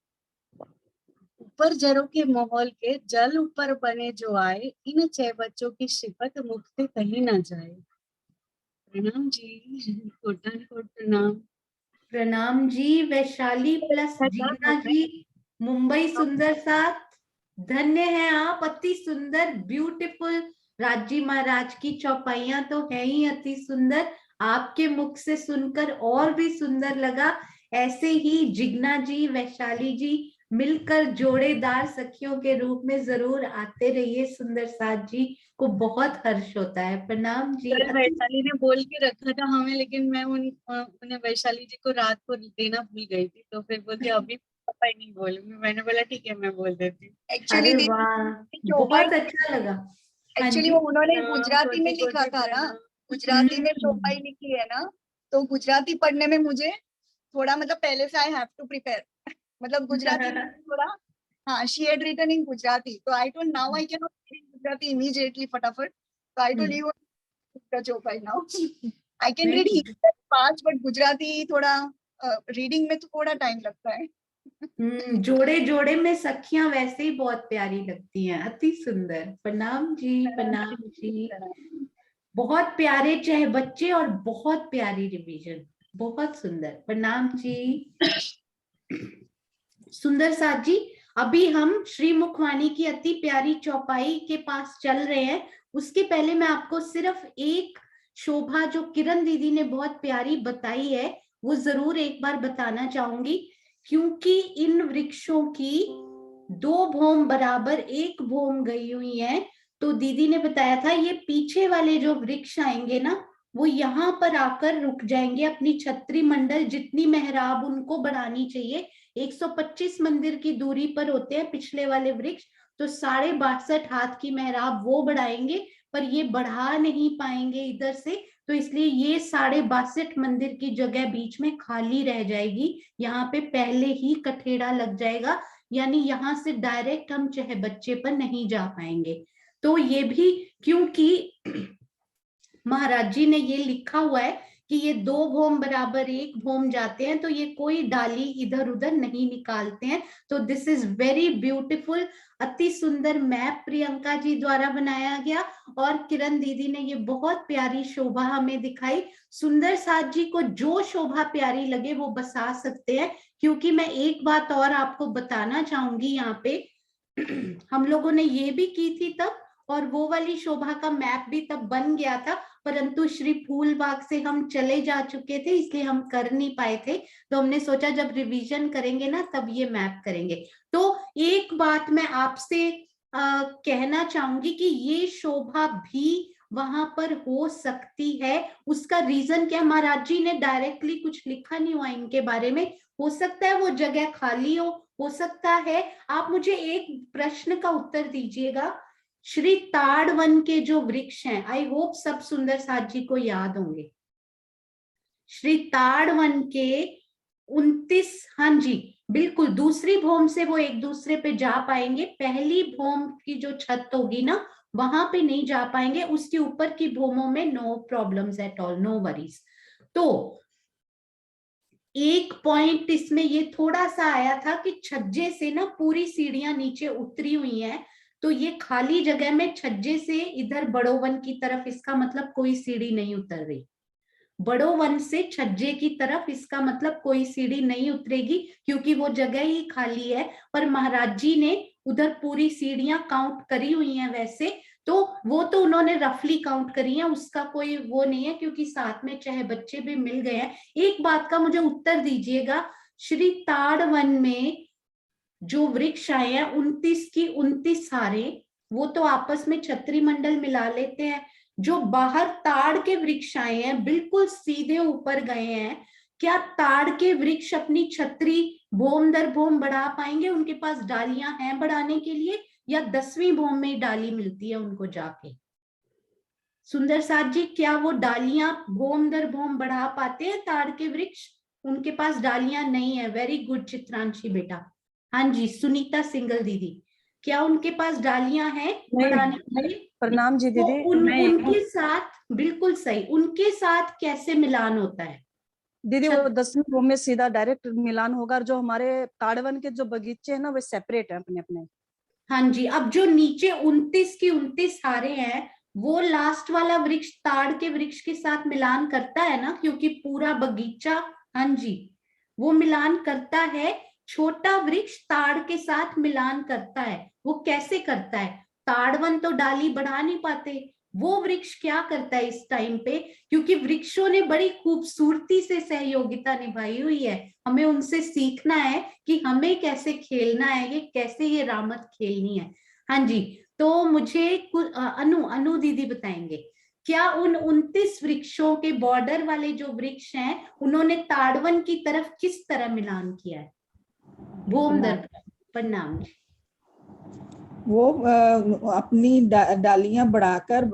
ऊपर जरों के माहौल के जल ऊपर बने जो आए, इन 6 बच्चों की शिफत मुख से कहीं ना जाए। प्रणाम जी, कोटन कोट प्रणाम। प्रणाम जी। वैशाली प्लस जीना जी, मुंबई सुंदर साथ, धन्य है आप। अति सुंदर ब्यूटीफुल राजी महाराज की चौपाइयां तो है ही अति सुंदर, आपके मुख से सुनकर और भी सुंदर लगा। ऐसे ही जिग्ना जी, वैशाली जी मिलकर जोड़ेदार सखियों के रूप में जरूर आते रहिए। सुंदर साथ जी को बहुत हर्ष होता है। प्रणाम जी। कल वैशाली ने बोल के रखा था हमें, लेकिन मैं उन्हें वैशाली जी को रात को देना भूल गई थी, तो फिर बोलती अभी पापा ही नहीं बोलूंगी। मैंने बोला ठीक है मैं बोल देती हूँ। एक्चुअली अरे वाह, बहुत अच्छा लगा। हाँ एक्चुअली जी। वो उन्होंने गुजराती में कोटि लिखा कोटि था ना, प्रणाम। गुजराती में चौपाई लिखी है ना, तो गुजराती पढ़ने में मुझे थोड़ा मतलब पहले से आई हैव टू प्रिपेयर, मतलब गुजराती में थोड़ा, हाँ she had written in Gujarati, तो I told now I can not read Gujarati immediately फटाफट, तो I told you the chaupai now. I can read नहीं, हिंदी फास्ट, बट गुजराती थोड़ा रीडिंग में तो थोड़ा टाइम लगता है। जोड़े जोड़े में सखियां वैसे ही बहुत प्यारी लगती हैं, अति सुंदर। प्रणाम जी, प्रणाम जी। बहुत प्यारे चाहे बच्चे और बहुत प्यारी रिवीजन, बहुत सुंदर। प्रणाम जी। सुंदर साथ जी, अभी हम श्री मुखवाणी की अति प्यारी चौपाई के पास चल रहे हैं। उसके पहले मैं आपको सिर्फ एक शोभा जो किरण दीदी ने बहुत प्यारी बताई है वो जरूर एक बार बताना चाहूंगी, क्योंकि इन वृक्षों की 2 भौम बराबर 1 भौम गई हुई है। तो दीदी ने बताया था ये पीछे वाले जो वृक्ष आएंगे ना, वो यहाँ पर आकर रुक जाएंगे। अपनी छत्री मंडल जितनी मेहराब उनको बढ़ानी चाहिए, 125 मंदिर की दूरी पर होते हैं पिछले वाले वृक्ष, तो 62.5 हाथ की मेहराब वो बढ़ाएंगे, पर ये बढ़ा नहीं पाएंगे इधर से, तो इसलिए ये 62.5 मंदिर की जगह बीच में खाली रह जाएगी। यहाँ पे पहले ही कठेड़ा लग जाएगा, यानी यहाँ से डायरेक्ट हम चाहे बच्चे पर नहीं जा पाएंगे। तो ये भी क्योंकि महाराज जी ने ये लिखा हुआ है कि ये 2 भौम बराबर 1 भौम जाते हैं, तो ये कोई डाली इधर उधर नहीं निकालते हैं। तो दिस इज वेरी ब्यूटीफुल, अति सुंदर मैप प्रियंका जी द्वारा बनाया गया, और किरण दीदी ने ये बहुत प्यारी शोभा हमें दिखाई। सुंदर साथ जी को जो शोभा प्यारी लगे वो बसा सकते हैं, क्योंकि मैं एक बात और आपको बताना चाहूंगी यहाँ पे, हम लोगों ने ये भी की थी तब, और वो वाली शोभा का मैप भी तब बन गया था, परंतु श्री फूलबाग से हम चले जा चुके थे इसलिए हम कर नहीं पाए थे। तो हमने सोचा जब रिवीजन करेंगे ना तब ये मैप करेंगे। तो एक बात मैं आपसे कहना चाहूंगी कि ये शोभा भी वहां पर हो सकती है। उसका रीजन क्या, महाराज जी ने डायरेक्टली कुछ लिखा नहीं हुआ इनके बारे में, हो सकता है वो जगह खाली हो सकता है। आप मुझे एक प्रश्न का उत्तर दीजिएगा, श्री ताड़वन के जो वृक्ष हैं, आई होप सब सुंदर साथ जी को याद होंगे, श्री ताड़वन के 29, हाँ जी बिल्कुल, दूसरी भौम से वो एक दूसरे पे जा पाएंगे, पहली भौम की जो छत होगी ना वहां पे नहीं जा पाएंगे, उसके ऊपर की भौमों में no problems at all, no worries. तो एक पॉइंट इसमें ये थोड़ा सा आया था कि छज्जे से ना पूरी सीढ़ियां नीचे उतरी हुई हैं, तो ये खाली जगह में छज्जे से इधर बड़ोवन की तरफ, इसका मतलब कोई सीढ़ी नहीं उतर रही। बड़ो वन से छज्जे की तरफ, इसका मतलब कोई सीढ़ी नहीं उतरेगी क्योंकि वो जगह ही खाली है। पर महाराज जी ने उधर पूरी सीढ़ियां काउंट करी हुई हैं वैसे तो, वो तो उन्होंने रफली काउंट करी है, उसका कोई वो नहीं है क्योंकि साथ में चाहे बच्चे भी मिल गए हैं। एक बात का मुझे उत्तर दीजिएगा, श्री ताड़वन में जो वृक्ष आए हैं 29 की 29 सारे, वो तो आपस में छत्री मंडल मिला लेते हैं। जो बाहर ताड़ के वृक्ष आए हैं बिल्कुल सीधे ऊपर गए हैं, क्या ताड़ के वृक्ष अपनी छत्री भोम दर भोम बढ़ा पाएंगे? उनके पास डालियां हैं बढ़ाने के लिए, या 10वीं भोम में डाली मिलती है उनको जाके? सुंदर साथ जी, क्या वो डालियां भोम दर भोम बढ़ा पाते हैं ताड़ के वृक्ष? उनके पास डालियां नहीं है। वेरी गुड चित्रांशी बेटा। हाँ जी, सुनीता सिंगल दीदी, क्या उनके पास डालियां हैं बढ़ाने के लिए? प्रणाम जी तो दीदी। उनके साथ बिल्कुल सही, उनके साथ कैसे मिलान होता है दीदी वो 10वीं भूमि में सीधा डायरेक्ट मिलान होगा, और जो हमारे ताड़वन के जो बगीचे हैं ना, वे सेपरेट है अपने अपने। हाँ जी, अब जो नीचे 29 की 29 हारे हैं, वो लास्ट वाला वृक्ष ताड़ के वृक्ष के साथ मिलान करता है ना, क्योंकि पूरा बगीचा, हाँ जी वो मिलान करता है। छोटा वृक्ष ताड़ के साथ मिलान करता है। वो कैसे करता है? ताड़वन तो डाली बढ़ा नहीं पाते, वो वृक्ष क्या करता है इस टाइम पे? क्योंकि वृक्षों ने बड़ी खूबसूरती से सहयोगिता निभाई हुई है, हमें उनसे सीखना है कि हमें कैसे खेलना है, ये कैसे ये रामत खेलनी है। हाँ जी, तो मुझे कुछ अनु दीदी बताएंगे, क्या उन 29 वृक्षों के बॉर्डर वाले जो वृक्ष हैं, उन्होंने ताड़वन की तरफ किस तरह मिलान किया है? भूम दर प्रणाम जी। वो अपनी डालियां बढ़ाकर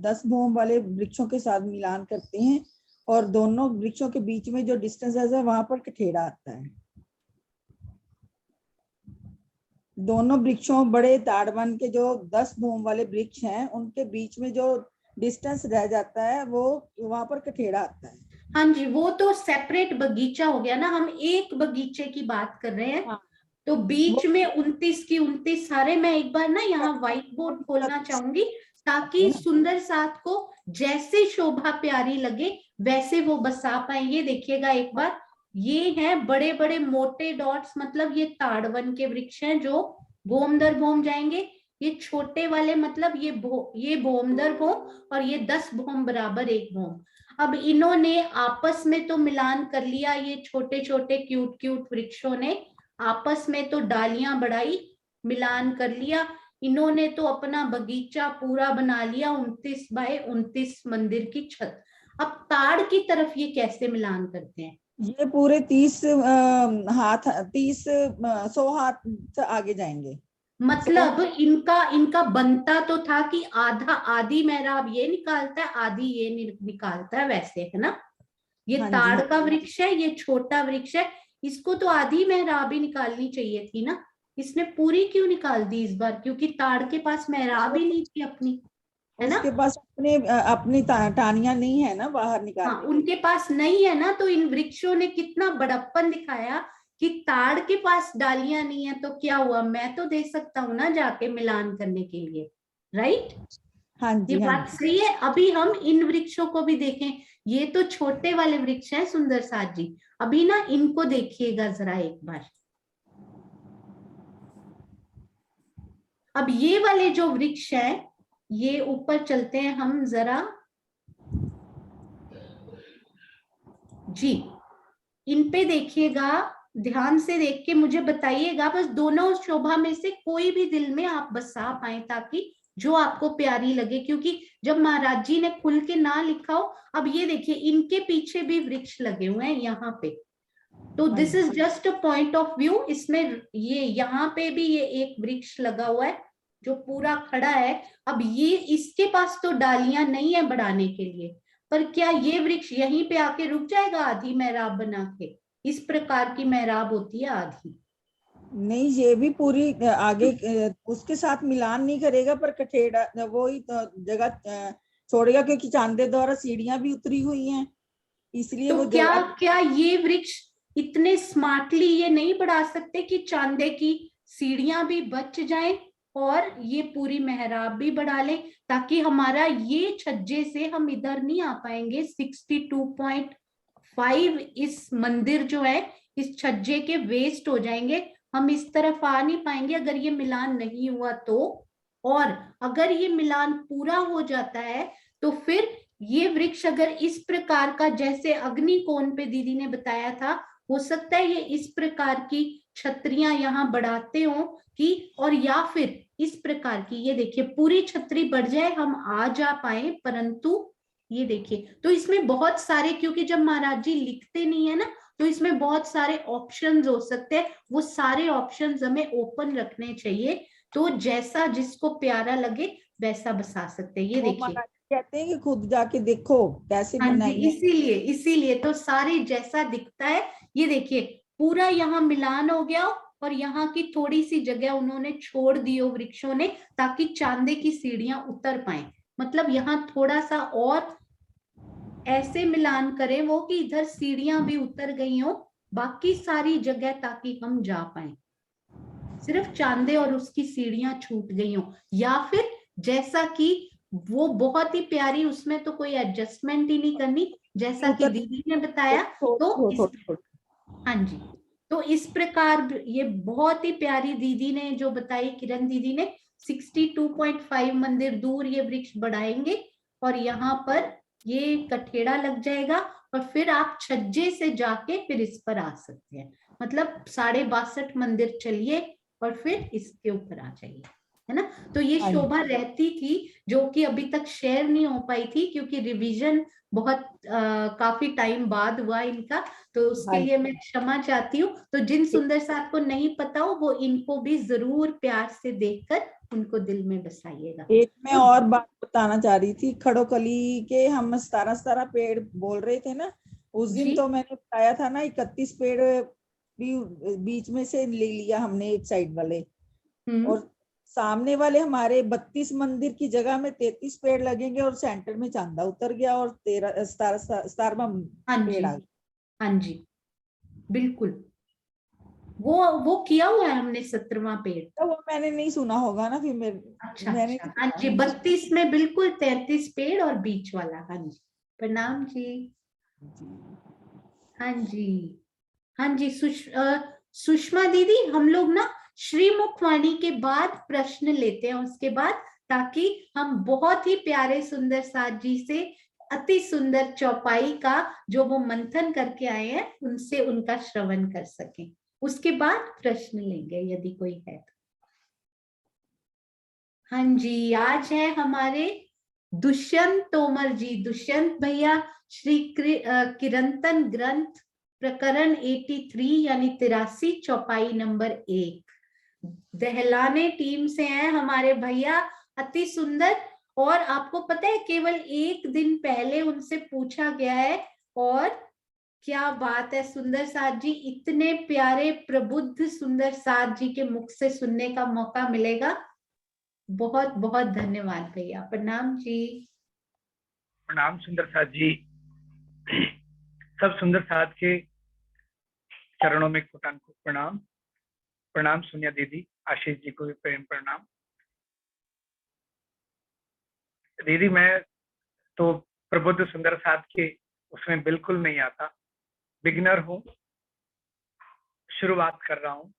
10 भूम वाले वृक्षों के साथ मिलान करते हैं, और दोनों वृक्षों के बीच में जो डिस्टेंस है वहां पर कठेड़ा आता है। दोनों वृक्षों, बड़े ताड़वन के जो 10 भूम वाले वृक्ष हैं, उनके बीच में जो डिस्टेंस रह जाता है वो वहां पर कठेड़ा आता है। हाँ जी, वो तो सेपरेट बगीचा हो गया ना, हम एक बगीचे की बात कर रहे हैं। हाँ। तो बीच में 29 की 29 सारे, मैं एक बार ना यहाँ व्हाइट बोर्ड खोलना चाहूंगी ताकि सुंदर साथ को जैसे शोभा प्यारी लगे वैसे वो बसा पाए। ये देखिएगा एक बार, ये हैं बड़े बड़े मोटे डॉट्स, मतलब ये ताड़वन के वृक्ष हैं जो भोम दर भोम जाएंगे। ये छोटे वाले मतलब ये भोम दर भोम, और ये 10 भोम बराबर 1 भोम। अब इन्होंने आपस में तो मिलान कर लिया, ये छोटे छोटे क्यूट क्यूट वृक्षों ने आपस में तो डालियां बढ़ाई, मिलान कर लिया। इन्होंने तो अपना बगीचा पूरा बना लिया 29 बाय 29 मंदिर की छत। अब ताड़ की तरफ ये कैसे मिलान करते हैं? ये पूरे 30 हाथ 100 हाथ आगे जाएंगे। मतलब इनका बनता तो था कि आधी मेहराब ये निकालता है, आधी ये निकालता है, वैसे है ना? ये ताड़ का वृक्ष है, ये छोटा वृक्ष है, इसको तो आधी मेहराब ही निकालनी चाहिए थी ना, इसने पूरी क्यों निकाल दी इस बार? क्योंकि ताड़ के पास मेहराब ही नहीं थी अपनी, है ना? उसके पास अपनी टानियां नहीं है ना बाहर निकालने। हाँ, उनके पास नहीं है ना, तो इन वृक्षों ने कितना बड़प्पन दिखाया कि ताड़ के पास डालियां नहीं है तो क्या हुआ, मैं तो दे सकता हूँ ना जाके मिलान करने के लिए, राइट? हाँ जी, ये बात सही है। अभी हम इन वृक्षों को भी देखें, ये तो छोटे वाले वृक्ष हैं सुंदर साथ जी, अभी ना इनको देखिएगा जरा एक बार। अब ये वाले जो वृक्ष हैं, ये ऊपर चलते हैं हम जरा जी, इन पे देखिएगा, ध्यान से देख के मुझे बताइएगा, बस दोनों शोभा में से कोई भी दिल में आप बसा पाए ताकि जो आपको प्यारी लगे, क्योंकि जब महाराज जी ने खुल के ना लिखा हो। अब ये देखिए, इनके पीछे भी वृक्ष लगे हुए हैं यहाँ पे, तो this is just a point of view. इसमें ये यहाँ पे भी ये एक वृक्ष लगा हुआ है जो पूरा खड़ा है। अब ये इसके पास तो डालियां नहीं है बढ़ाने के लिए, पर क्या ये वृक्ष यहीं पे आके रुक जाएगा आधी मेहराब बना के? इस प्रकार की मेहराब होती है आधी। नहीं, ये भी पूरी आगे उसके साथ मिलान नहीं करेगा, पर कठेड़ा वो ही जगह छोड़ेगा, क्योंकि चांदे द्वारा सीढ़ियां भी उतरी हुई हैं, इसलिए तो वो क्या ये वृक्ष इतने स्मार्टली ये नहीं बढ़ा सकते कि चांदे की सीढ़ियां भी बच जाएं? और ये पूरी मेहराब भी बढ़ा लें, ताकि हमारा ये छज्जे से हम इधर नहीं आ पाएंगे। 62.5 इस मंदिर जो है इस छज्जे के वेस्ट हो जाएंगे, हम इस तरफ आ नहीं पाएंगे अगर ये मिलान नहीं हुआ तो। और अगर ये मिलान पूरा हो जाता है तो फिर ये वृक्ष अगर इस प्रकार का, जैसे अग्निकोण पे दीदी ने बताया था, हो सकता है ये इस प्रकार की छतरियां यहाँ बढ़ाते हो कि, और या फिर इस प्रकार की, ये देखिए पूरी छतरी बढ़ जाए, हम आ जा पाए, परंतु ये देखिए। तो इसमें बहुत सारे, क्योंकि जब महाराज जी लिखते नहीं है ना, तो इसमें बहुत सारे ऑप्शंस हो सकते हैं, वो सारे ऑप्शंस हमें ओपन रखने चाहिए। तो जैसा जिसको प्यारा लगे वैसा बसा सकते हैं। ये वो देखिए, महाराज कहते हैं कि खुद जाके देखो कैसे हाँ जी, बनाई है। इसीलिए तो सारे जैसा दिखता है। ये देखिए पूरा यहाँ मिलान हो गया, और यहाँ की थोड़ी सी जगह उन्होंने छोड़ दी हो वृक्षों ने, ताकि चांदे की सीढ़ियां उतर पाए। मतलब यहाँ थोड़ा सा और ऐसे मिलान करें वो कि इधर सीढ़ियां भी उतर गई हो, बाकी सारी जगह ताकि हम जा पाए, सिर्फ चांदे और उसकी सीढ़ियां छूट गई हो। या फिर जैसा कि वो बहुत ही प्यारी, उसमें तो कोई एडजस्टमेंट ही नहीं करनी, जैसा कि दीदी ने बताया। तो इस, हाँ जी, तो इस प्रकार ये बहुत ही प्यारी दीदी ने जो बताई, किरण दीदी ने, 62.5 मंदिर दूर ये वृक्ष बढ़ाएंगे, और यहाँ पर ये कठेड़ा लग जाएगा, और फिर आप छज्जे से जाके फिर इस पर आ सकते हैं। मतलब 62.5 मंदिर चलिए और फिर इसके ऊपर आ जाइए, है ना। तो ये शोभा रहती थी, जो कि अभी तक शेयर नहीं हो पाई थी, क्योंकि रिवीजन बहुत काफी टाइम बाद हुआ इनका, तो उसके लिए मैं क्षमा चाहती हूँ। तो जिन सुंदर साथ को नहीं पता हो, वो इनको भी जरूर प्यार से देखकर उनको दिल में बसाइएगा। एक मैं और बात बताना चाह रही थी, खड़ोकली के हम 17 पेड़ बोल रहे थे ना, उस दिन तो मैंने बताया था ना 31 पेड़ भी बीच में से ले लिया हमने, एक साइड वाले, और सामने वाले हमारे 32 मंदिर की जगह में 33 पेड़ लगेंगे, और सेंटर में चांदा उतर गया, और 17वां पेड़ आ गया। हाँ जी, बिल्कुल, वो किया हुआ है हमने 17वां पेड़। तो वो मैंने नहीं सुना होगा ना, फिर अच्छा मैंने अच्छा, हाँ जी, 32 में बिल्कुल 33 पेड़ और बीच वाला। हाँ जी, प्रणाम जी। हाँ जी, हाँ जी, सुषमा दीदी, हम लोग ना श्रीमुख वाणी के बाद प्रश्न लेते हैं उसके बाद, ताकि हम बहुत ही प्यारे सुंदर साथ जी से अति सुंदर चौपाई का जो वो मंथन करके आए हैं, उनसे उनका श्रवण कर सकें। उसके बाद प्रश्न लेंगे यदि कोई है तो। हाँ जी, आज है हमारे दुष्यंत तोमर जी। दुष्यंत भैया श्री किरंतन ग्रंथ प्रकरण 83 यानी 83 चौपाई नंबर 1 दहलाने टीम से हैं हमारे भैया, अति सुंदर। और आपको पता है केवल एक दिन पहले उनसे पूछा गया है, और क्या बात है सुंदर साथ जी, इतने प्यारे प्रबुद्ध सुंदर साथ जी के मुख से सुनने का मौका मिलेगा। बहुत बहुत धन्यवाद भैया, प्रणाम जी। प्रणाम सुंदर साथ जी, सब सुंदर साथ के चरणों में कोटानकोट प्रणाम। प्रणाम सोनिया दीदी, आशीष जी को भी प्रेम प्रणाम। दीदी मैं तो प्रबुद्ध सुंदर साथ के उसमें बिल्कुल नहीं आता, बिगिनर हूँ, शुरुआत कर रहा हूँ।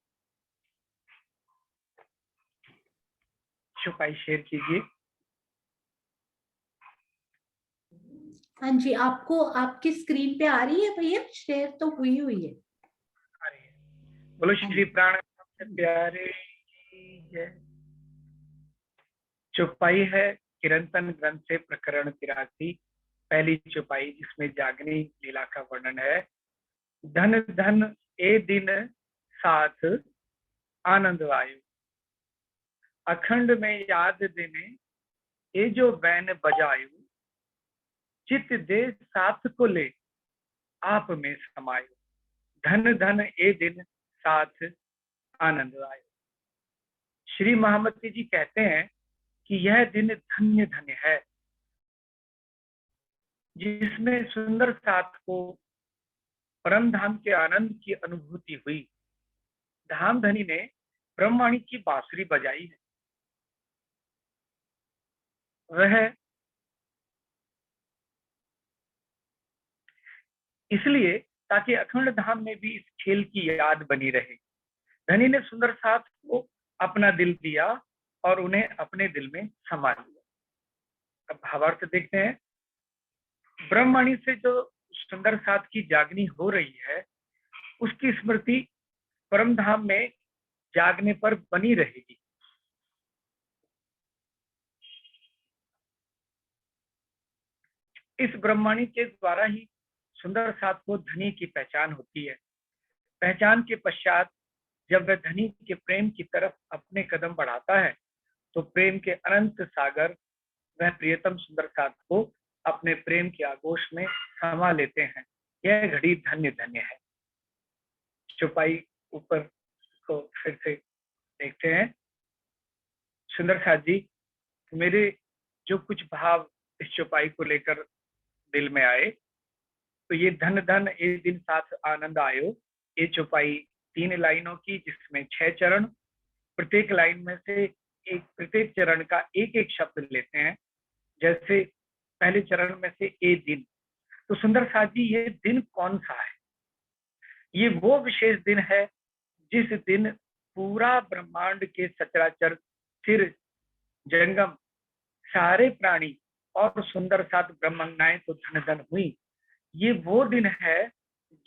चौपाई शेयर कीजिए। हाँ जी, आपको आपकी स्क्रीन पे आ रही है भैया? शेयर तो हुई है। बोलो श्री प्राण प्यारे की जय। चौपाई है किरंतन ग्रंथ से प्रकरण 83, पहली चौपाई, जिसमें जागनी लीला का वर्णन है। धन धन ए दिन साथ आनंद आयु, अखंड में याद देने ये जो बैन बजायु, चित दे साथ को ले आप में समायो, धन धन ए दिन साथ आनंद आयो। श्री महामती जी कहते हैं कि यह दिन धन्य धन्य है, जिसमें सुंदर साथ को परम धाम के आनंद की अनुभूति हुई। धाम धनी ने ब्रह्मवाणी की बांसुरी बजाई है, वह इसलिए ताकि अखंड धाम में भी इस खेल की याद बनी रहे। धनी ने सुंदर साथ को अपना दिल दिया और उन्हें अपने दिल में समा लिया। अब भावार्थ देखते हैं। ब्रह्मवाणी से जो सुंदर साथ की जागनी हो रही है, उसकी स्मृति परम धाम में जागने पर बनी रहेगी। इस ब्रह्मवाणी के द्वारा ही सुंदर साथ को धनी की पहचान होती है। पहचान के पश्चात जब वह धनी के प्रेम की तरफ अपने कदम बढ़ाता है, तो प्रेम के अनंत सागर वह प्रियतम सुंदर साथ को अपने प्रेम के आगोश में समा लेते हैं। यह घड़ी धन्य धन्य है। चौपाई ऊपर को फिर से देखते हैं। सुंदर साथ जी, मेरे जो कुछ भाव इस चौपाई को लेकर दिल में आए, तो ये धन धन ए दिन साथ आनंद आयो, ये चौपाई 3 लाइनों की, जिसमें 6 चरण, प्रत्येक लाइन में से प्रत्येक चरण का एक एक शब्द लेते हैं। जैसे पहले चरण में से ए दिन, तो सुंदर साथ जी ये दिन कौन सा है? ये वो विशेष दिन है जिस दिन पूरा ब्रह्मांड के सचराचर स्थिर जंगम सारे प्राणी और सुंदर साथ ब्रह्मंगाएं तो धन धन हुई। ये वो दिन है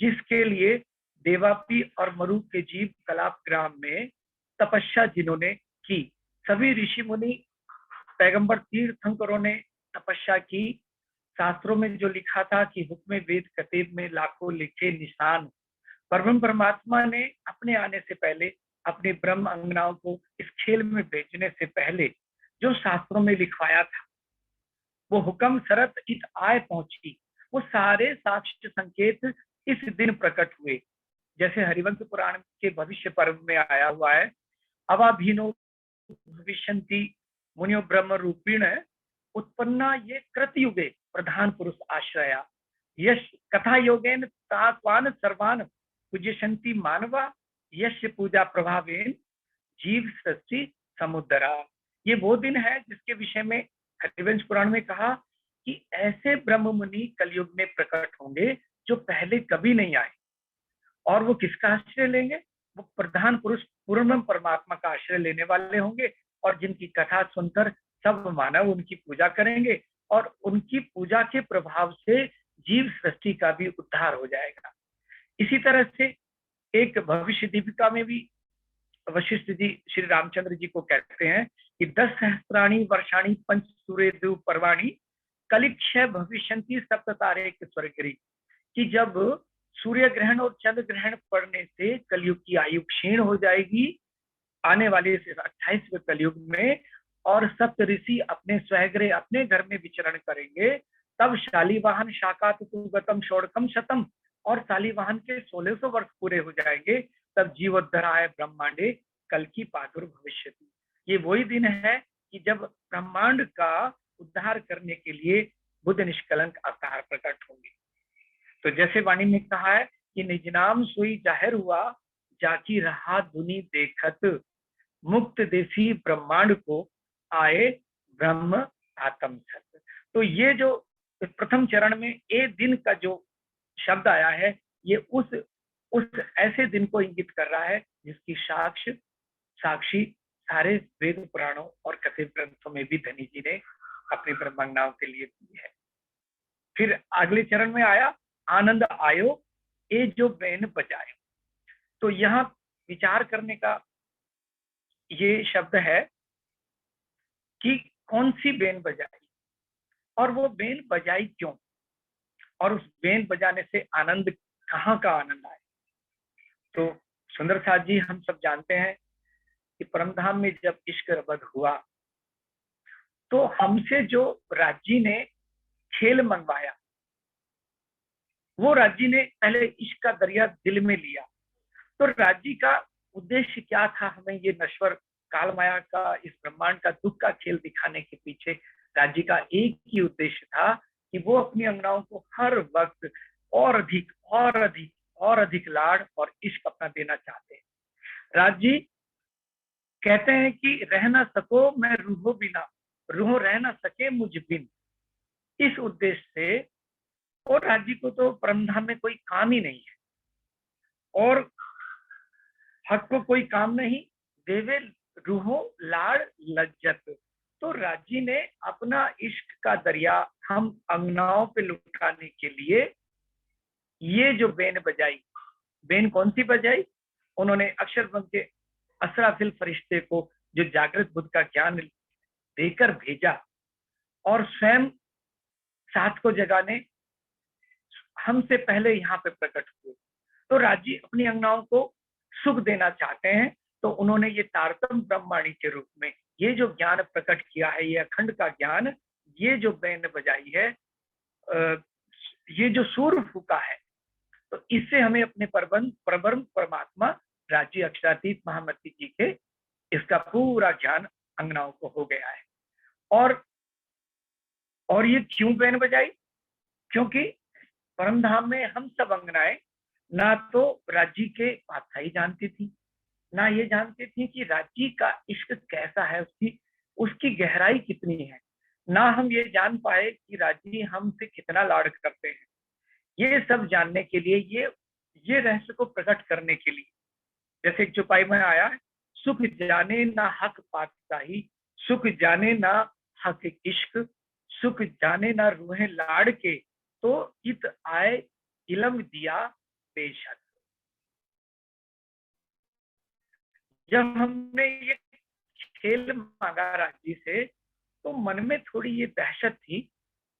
जिसके लिए देवापी और मरु के जीव कलाप ग्राम में तपस्या जिन्होंने की, सभी ऋषि मुनि पैगंबर तीर्थंकरों ने तपस्या की। शास्त्रों में जो लिखा था कि हुक्म वेद कतीब में लाखों लिखे निशान, परम परमात्मा ने अपने आने से पहले अपने ब्रह्म अंगनाओं को इस खेल में भेजने से पहले जो शास्त्रों में लिखवाया था, वो हुक्म शरत इत आय पहुंची। वो सारे साक्ष्य संकेत इस दिन प्रकट हुए। जैसे हरिवंश पुराण के भविष्य पर्व में आया हुआ है, अवाभीनो भविष्यन्ति मुनियो ब्रह्म रूपिण उत्पन्ना ये कृतयुगे प्रधान पुरुष आश्रया, यश कथा योगेन तात्वान सर्वान पूज्यशन्ति मानवा, यश पूजा प्रभावेन जीव सृष्टि समुद्रा। ये वो दिन है जिसके विषय में हरिवंश पुराण में कहा कि ऐसे ब्रह्म मुनि कलयुग में प्रकट होंगे जो पहले कभी नहीं आए। और वो किसका आश्रय लेंगे? वो प्रधान पुरुष पूर्ण परमात्मा का आश्रय लेने वाले होंगे, और जिनकी कथा सुनकर सब मानव उनकी पूजा करेंगे, और उनकी पूजा के प्रभाव से जीव सृष्टि का भी उद्धार हो जाएगा। इसी तरह से एक भविष्य दीपिका में भी वशिष्ठ जी श्री रामचंद्र जी को कहते हैं कि 10 सहस्राणी वर्षाणी पंच सूर्य देव पर्वाणी कलिक्षय भविष्यन्ति सप्त तारे स्वर्गरी, कि जब सूर्य ग्रहण और चंद्र ग्रहण पड़ने से कलयुग की आयु क्षीण हो जाएगी आने वाले 28वें कलयुग में, और सप्त ऋषि अपने स्वगृह अपने घर में विचरण करेंगे, तब शालीवाहन शाकात सुगतम षोडकम शतम, और शालीवाहन के 1600 वर्ष पूरे हो जाएंगे, तब जीवोद्धराय ब्रह्मांडे कल की पादुर भविष्यति। ये वही दिन है कि जब ब्रह्मांड का उद्धार करने के लिए बुद्ध निष्कलंक अवतार प्रकट होंगे। तो जैसे वाणी में कहा है कि निज नाम सोई जाहिर हुआ, जाकी रहा दुनी देखत, मुक्त देसी ब्रह्मांड को आए ब्रह्म आत्म सत। तो ये जो प्रथम चरण में ए दिन का जो शब्द आया है, ये उस ऐसे दिन को इंगित कर रहा है जिसकी साक्षी सारे वेद पुराणों और कथित ग्रंथों में भी धनी जी ने अपनी ब्रह्मंगनाओं के लिए दी है। फिर अगले चरण में आया आनंद आयो, ए जो बेन बजाए। तो यहाँ विचार करने का ये शब्द है कि कौन सी बेन बजाई, और वो बेन बजाई क्यों, और उस बेन बजाने से आनंद कहाँ का आनंद आए। तो सुंदर साथ जी, हम सब जानते हैं कि परमधाम में जब इश्क रबद हुआ, तो हमसे जो राज्य ने खेल मंगवाया, वो राज्य ने पहले इश्क का दरिया दिल में लिया। तो राज्य का उद्देश्य क्या था? हमें ये नश्वर काल माया का, इस ब्रह्मांड का दुख का खेल दिखाने के पीछे राज्य का एक ही उद्देश्य था कि वो अपनी अंगनाओं को हर वक्त और अधिक और अधिक और अधिक लाड़ और इश्क अपना देना चाहते हैं। राज्य कहते हैं कि रह ना सको मैं रूहो बिना, रूह रह न सके मुझ बिन, इस उद्देश्य से। और राज्य को तो परमधाम में कोई काम ही नहीं है, और हक को कोई काम नहीं, देवे रूहो लाड़ लज्जत। तो राजी ने अपना इश्क का दरिया हम अंगनाओं पे लुटाने के लिए ये जो बेन बजाई, बेन कौन सी बजाई? उन्होंने अक्षरब्रह्म के असराफिल फरिश्ते को जो जागृत बुद्ध का ज्ञान देकर भेजा और स्वयं साथ को जगाने हमसे पहले यहाँ पे प्रकट हुए। तो राजी अपनी अंगनाओं को सुख देना चाहते हैं, तो उन्होंने ये तारतम ब्रह्मवाणी के रूप में ये जो ज्ञान प्रकट किया है, ये अखंड का ज्ञान, ये जो बेन बजाई है, ये जो सूर फूका है, तो इससे हमें अपने परब्रह्म परमात्मा राज्य अक्षरातीत महामती जी के इसका पूरा ज्ञान अंगनाओं को हो गया है। और ये क्यों बेन बजाई? क्योंकि परमधाम में हम सब अंगनाएं ना तो राज्य के बादशाही जानती थी, ना ये जानती थी कि राज्य का इश्क कैसा है, उसकी गहराई कितनी है, ना हम ये जान पाए कि राज्य हमसे कितना लाड़ करते हैं। ये सब जानने के लिए, ये रहस्य को प्रकट करने के लिए, जैसे एक चौपाई में आया है, सुख जाने ना हक पातशाही, सुख जाने ना हक इश्क, सुख जाने ना रूहें लाड़ के, तो इत आए इलम दिया बेशक। जब हमने ये खेल मांगा राजी से, तो मन में थोड़ी ये दहशत थी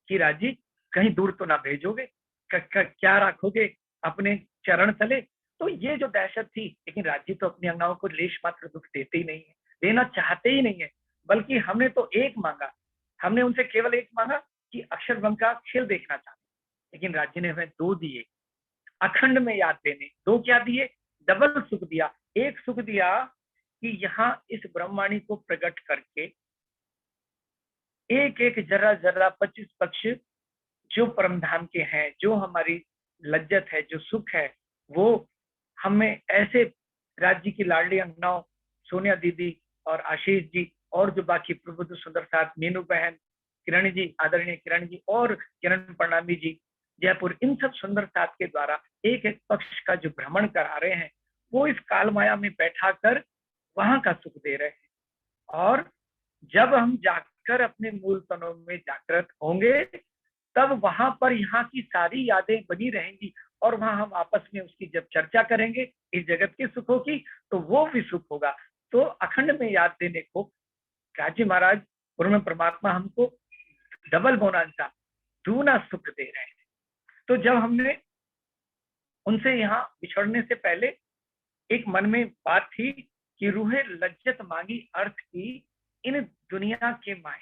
कि राजी कहीं दूर तो ना भेजोगे, क्या रखोगे अपने चरण तले। तो ये जो दहशत थी, लेकिन राजी तो अपनी अंगनाओं को लेश मात्र दुख देते ही नहीं है, देना चाहते ही नहीं है, बल्कि हमने तो एक मांगा, हमने उनसे केवल एक मांगा कि अक्षरब्रह्म का खेल देखना चाहते, लेकिन राज्य ने हमें दो दिए, अखंड में याद देने। दो क्या दिए? डबल सुख दिया। एक सुख दिया कि यहाँ इस ब्रह्मवाणी को प्रकट करके एक एक जरा जरा 25 पक्ष जो परमधाम के हैं, जो हमारी लज्जत है, जो सुख है, वो हमें ऐसे राज्य की लाडली अंगनाओं सोनिया दीदी और आशीष जी और जो बाकी प्रबुद्ध सुंदर साथ, मीनू बहन, किरण जी, आदरणीय किरण जी और किरण प्रणामी जी जयपुर, इन सब सुंदर साथ के द्वारा एक एक पक्ष का जो भ्रमण करा रहे हैं, वो इस काल माया में बैठा कर वहां का सुख दे रहे हैं। और जब हम जाकर अपने मूल तनों में जागृत होंगे, तब वहां पर यहाँ की सारी यादें बनी रहेंगी, और वहां हम आपस में उसकी जब चर्चा करेंगे इस जगत के सुखों की, तो वो भी सुख होगा। तो अखंड में याद देने को राजी महाराज ब्रह्म परमात्मा हमको डबल बोनांसा, दूना सुख दे रहे हैं। तो जब हमने उनसे यहाँ बिछड़ने से पहले एक मन में बात थी कि रूहे लज्जत मांगी अर्थ की इन दुनिया के माए,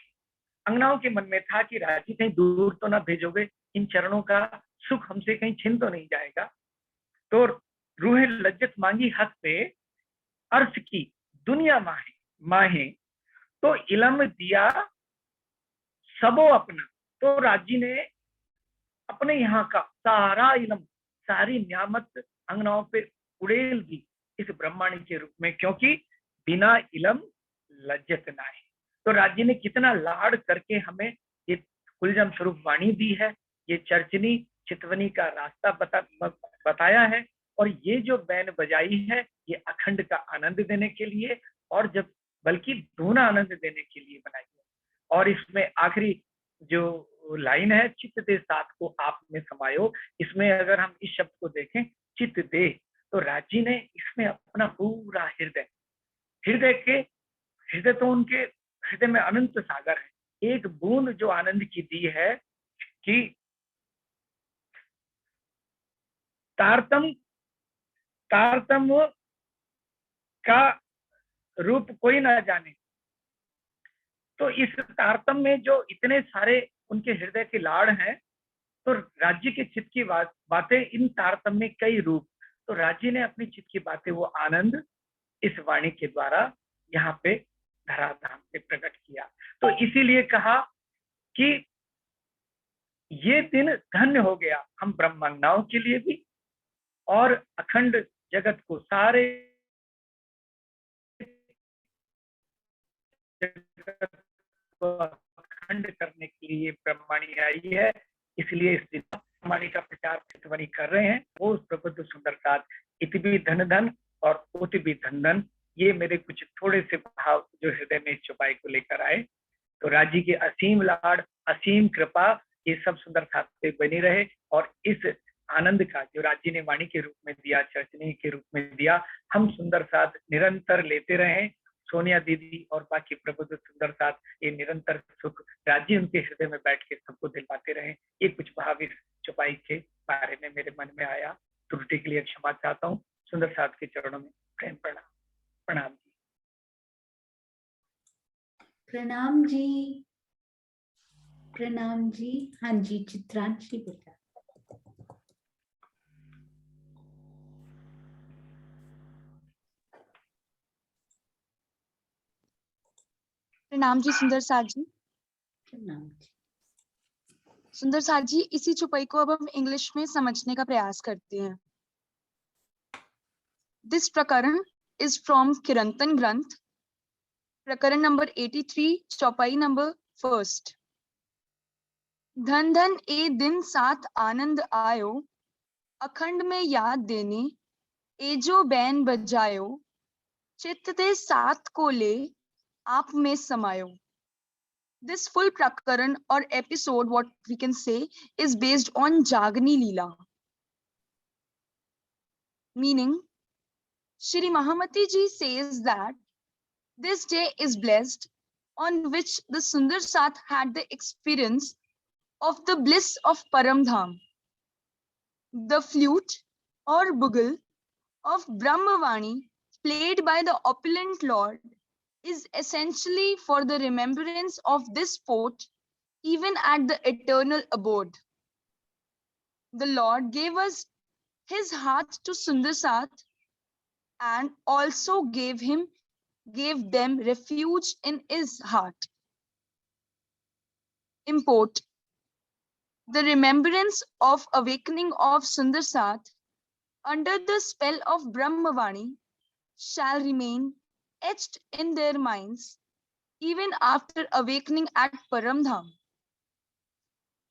अंगनाओं के मन में था कि राजी कहीं दूर तो ना भेजोगे, इन चरणों का सुख हमसे कहीं छिन तो नहीं जाएगा। तो रूहे लज्जत मांगी हक पे अर्थ की दुनिया माहे, तो इलम दिया सबो अपना। तो राजी ने अपने यहाँ का सारा इलम, सारी नियामत अंगनाओं पे उड़ेल दी इस ब्रह्मांड के रूप में, क्योंकि बिना इलम लज्जत ना है। तो राज्य ने कितना लाड़ करके हमें ये कुलजम स्वरूप वाणी दी है, ये चर्चनी चितवनी का रास्ता बताया है, और ये जो बैन बजाई है ये अखंड का आनंद देने के लिए, और जब बल्कि दोनों आनंद देने के लिए बनाई है। और इसमें आखिरी जो लाइन है, चित्त दे साथ को आप में समायो, इसमें अगर हम इस शब्द को देखें चित्त दे, तो राजी ने इसमें अपना पूरा हृदय तो उनके हृदय में अनंत सागर है। एक बूंद जो आनंद की दी है कि तारतम का रूप कोई ना जाने, तो इस तारतम में जो इतने सारे उनके हृदय के लाड़ हैं, तो राज्य के चित्त की बातें इन तारतम में कई रूप, तो राज्य ने अपनी चित्त की बातें वो आनंद इस वाणी के द्वारा यहाँ पे धराधाम पे प्रकट किया। तो इसीलिए कहा कि ये दिन धन्य हो गया हम ब्रह्मांडाओं के लिए भी, और अखंड जगत को, सारे जगत को अखंड करने के लिए ब्रह्मवाणी आई है, इसलिए इस दिन ब्रह्मवाणी का प्रचार चितवनी कर रहे हैं। वो प्रबुद्ध सुंदर साथ इति भी धन धन और उति भी धन धन, ये मेरे कुछ थोड़े से भाव जो हृदय में इस चौपाई को लेकर आए। तो राज्य की असीम लाड़, असीम कृपा, ये सब सुंदर साथ पे बनी रहे और इस आनंद का जो राज्य ने वाणी के रूप में दिया, चर्चनी के रूप में दिया, हम सुंदर साथ निरंतर लेते रहे। सोनिया दीदी और बाकी प्रबुद्ध सुंदर साथ ये निरंतर सुख राज्य उनके हृदय में बैठ के सबको दिलवाते रहे। ये कुछ भाव इस चौपाई के बारे में मेरे मन में आया। त्रुटि के लिए क्षमा चाहता हूँ। सुंदर साथ के चरणों में प्रेम प्रणाम। प्रणाम जी। प्रणाम जी। प्रणाम जी। हाँ जी, चित्रांशी बेटा। प्रणाम जी सुंदर साथ जी। प्रणाम जी। सुंदर साथ जी, इसी चौपाई को अब हम इंग्लिश में समझने का प्रयास करते हैं। दिस प्रकरण इज फ्रॉम किरंतन ग्रंथ, प्रकरण नंबर 83, चौपाई नंबर 1। धन धन ए दिन साथ आनंद आयो, अखंड में याद देने ए जो बैन बजायो, चित्त दे साथ को ले आप में समायो। This full prakaran or episode, what we can say, is based on Jagni Leela. Meaning, Shri Mahamati ji says that this day is blessed on which the Sundar Sath had the experience of the bliss of Param Dham. The flute or bugle of Brahmavani played by the opulent Lord is essentially for the remembrance of this sport even at the eternal abode. The Lord gave us his heart to Sundar Sath and also gave them refuge in his heart. Import: the remembrance of awakening of Sundar Sath under the spell of Brahmavani shall remain etched in their minds even after awakening at Param Dham.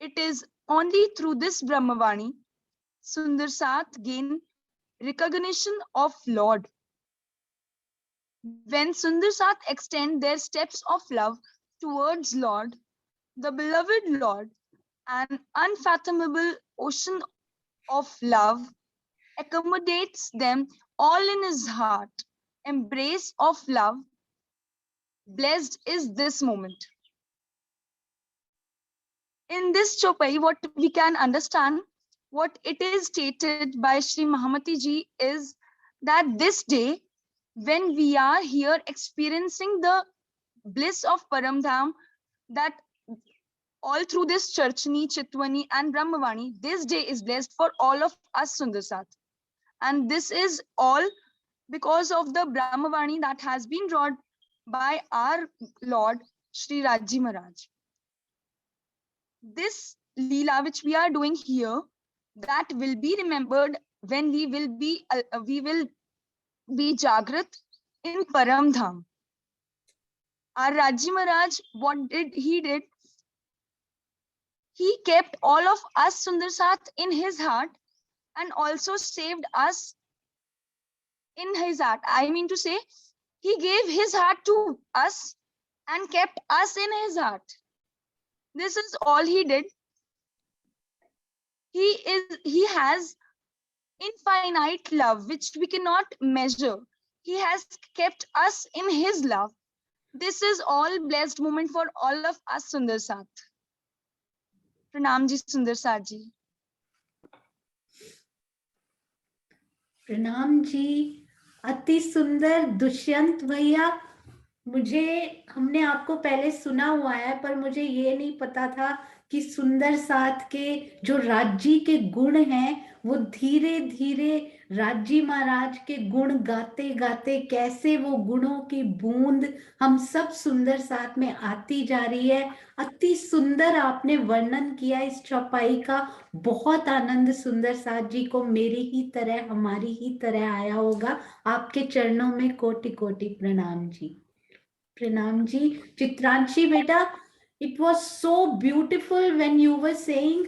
It is only through this Brahmavani Sundar Sath gain recognition of Lord. When Sundar Sath extend their steps of love towards Lord, the beloved Lord, an unfathomable ocean of love, accommodates them all in his heart. Embrace of love. Blessed is this moment. In this chaupai, what we can understand, what it is stated by Shri Mahamati ji is that this day, when we are here experiencing the bliss of Param Dham, that all through this Charchani, Chitvani and Brahmavani, this day is blessed for all of us Sundar Sath. And this is all because of the Brahmavani that has been brought by our Lord Shri Raji Maharaj. This Leela which we are doing here, that will be remembered when we will be Jagrat in Param Dham. Our Raji Maharaj, what did he did? He kept all of us Sundar Sath in his heart and also saved us in his heart. I mean to say, he gave his heart to us and kept us in his heart. This is all he did. He has infinite love which we cannot measure. He has kept us in his love. This is all blessed moment for all of us Sundar Sath. Pranam ji Sundar Sath ji. प्रणाम जी। अति सुंदर दुष्यंत भैया, हमने आपको पहले सुना हुआ है, पर मुझे ये नहीं पता था कि सुंदर साथ के जो राज्य के गुण हैं वो धीरे धीरे राज्य महाराज के गुण गाते गाते कैसे वो गुणों की बूंद हम सब सुंदर साथ में आती जा रही है। अति सुंदर आपने वर्णन किया इस चौपाई का। बहुत आनंद सुंदर साथ जी को मेरी ही तरह, हमारी ही तरह आया होगा। आपके चरणों में कोटि कोटि प्रणाम जी। प्रणाम जी। चित्रांशी बेटा, it was so beautiful when you were saying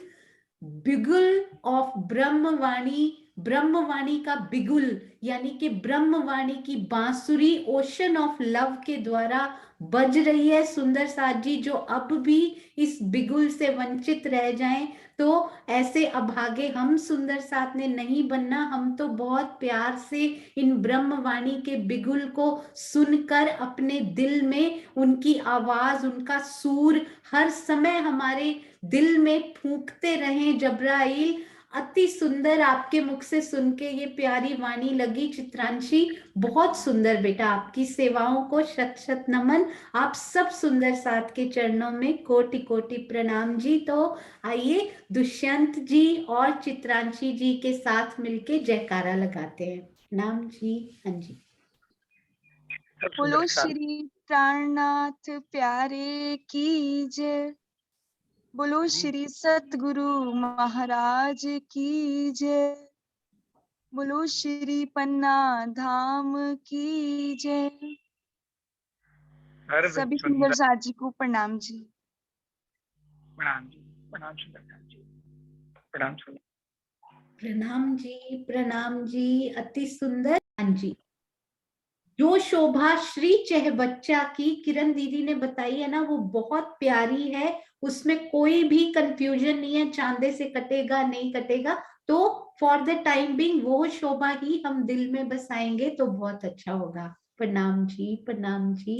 बिगुल ऑफ ब्रह्मवाणी, ब्रह्मवाणी का बिगुल यानी कि ब्रह्मवाणी की बांसुरी ओशन ऑफ लव के द्वारा बज रही है सुंदर साथ जी, जो अब भी इस बिगुल से वंचित रह जाएं तो ऐसे अभागे हम सुंदर साथ ने नहीं बनना। हम तो बहुत प्यार से इन ब्रह्मवाणी के बिगुल को सुनकर अपने दिल में उनकी आवाज, उनका सूर हर समय हमारे दिल में फूंकते रहें। जब्राइल, अति सुंदर आपके मुख से सुन के ये प्यारी वाणी लगी चित्रांशी, बहुत सुंदर बेटा। आपकी सेवाओं को शत शत नमन। आप सब सुंदर साथ के चरणों में कोटि कोटि प्रणाम जी। तो आइए दुष्यंत जी और चित्रांशी जी के साथ मिलके जयकारा लगाते हैं। प्रणाम जी। हाँ जी। सब बोलो सुंदर साथ श्री प्राणनाथ प्यारे की जय। बोलो श्री सतगुरु महाराज की जय। बोलो श्री पन्ना धाम की जय। सर्व सभी सुंदर सुंदर साथ जी को प्रणाम जी। प्रणाम जी। प्रणाम सुंदर साथ जी। प्रणाम सुंदर। प्रणाम जी, प्रणाम जी। अति सुंदर। हाँ जी। जो शोभा श्री चह बच्चा की किरण दीदी ने बताई है ना, वो बहुत प्यारी है। उसमें कोई भी कंफ्यूजन नहीं है, चांदे से कटेगा नहीं कटेगा। तो फॉर द टाइम बिंग वो शोभा ही हम दिल में बसाएंगे तो बहुत अच्छा होगा। प्रणाम जी, प्रणाम जी।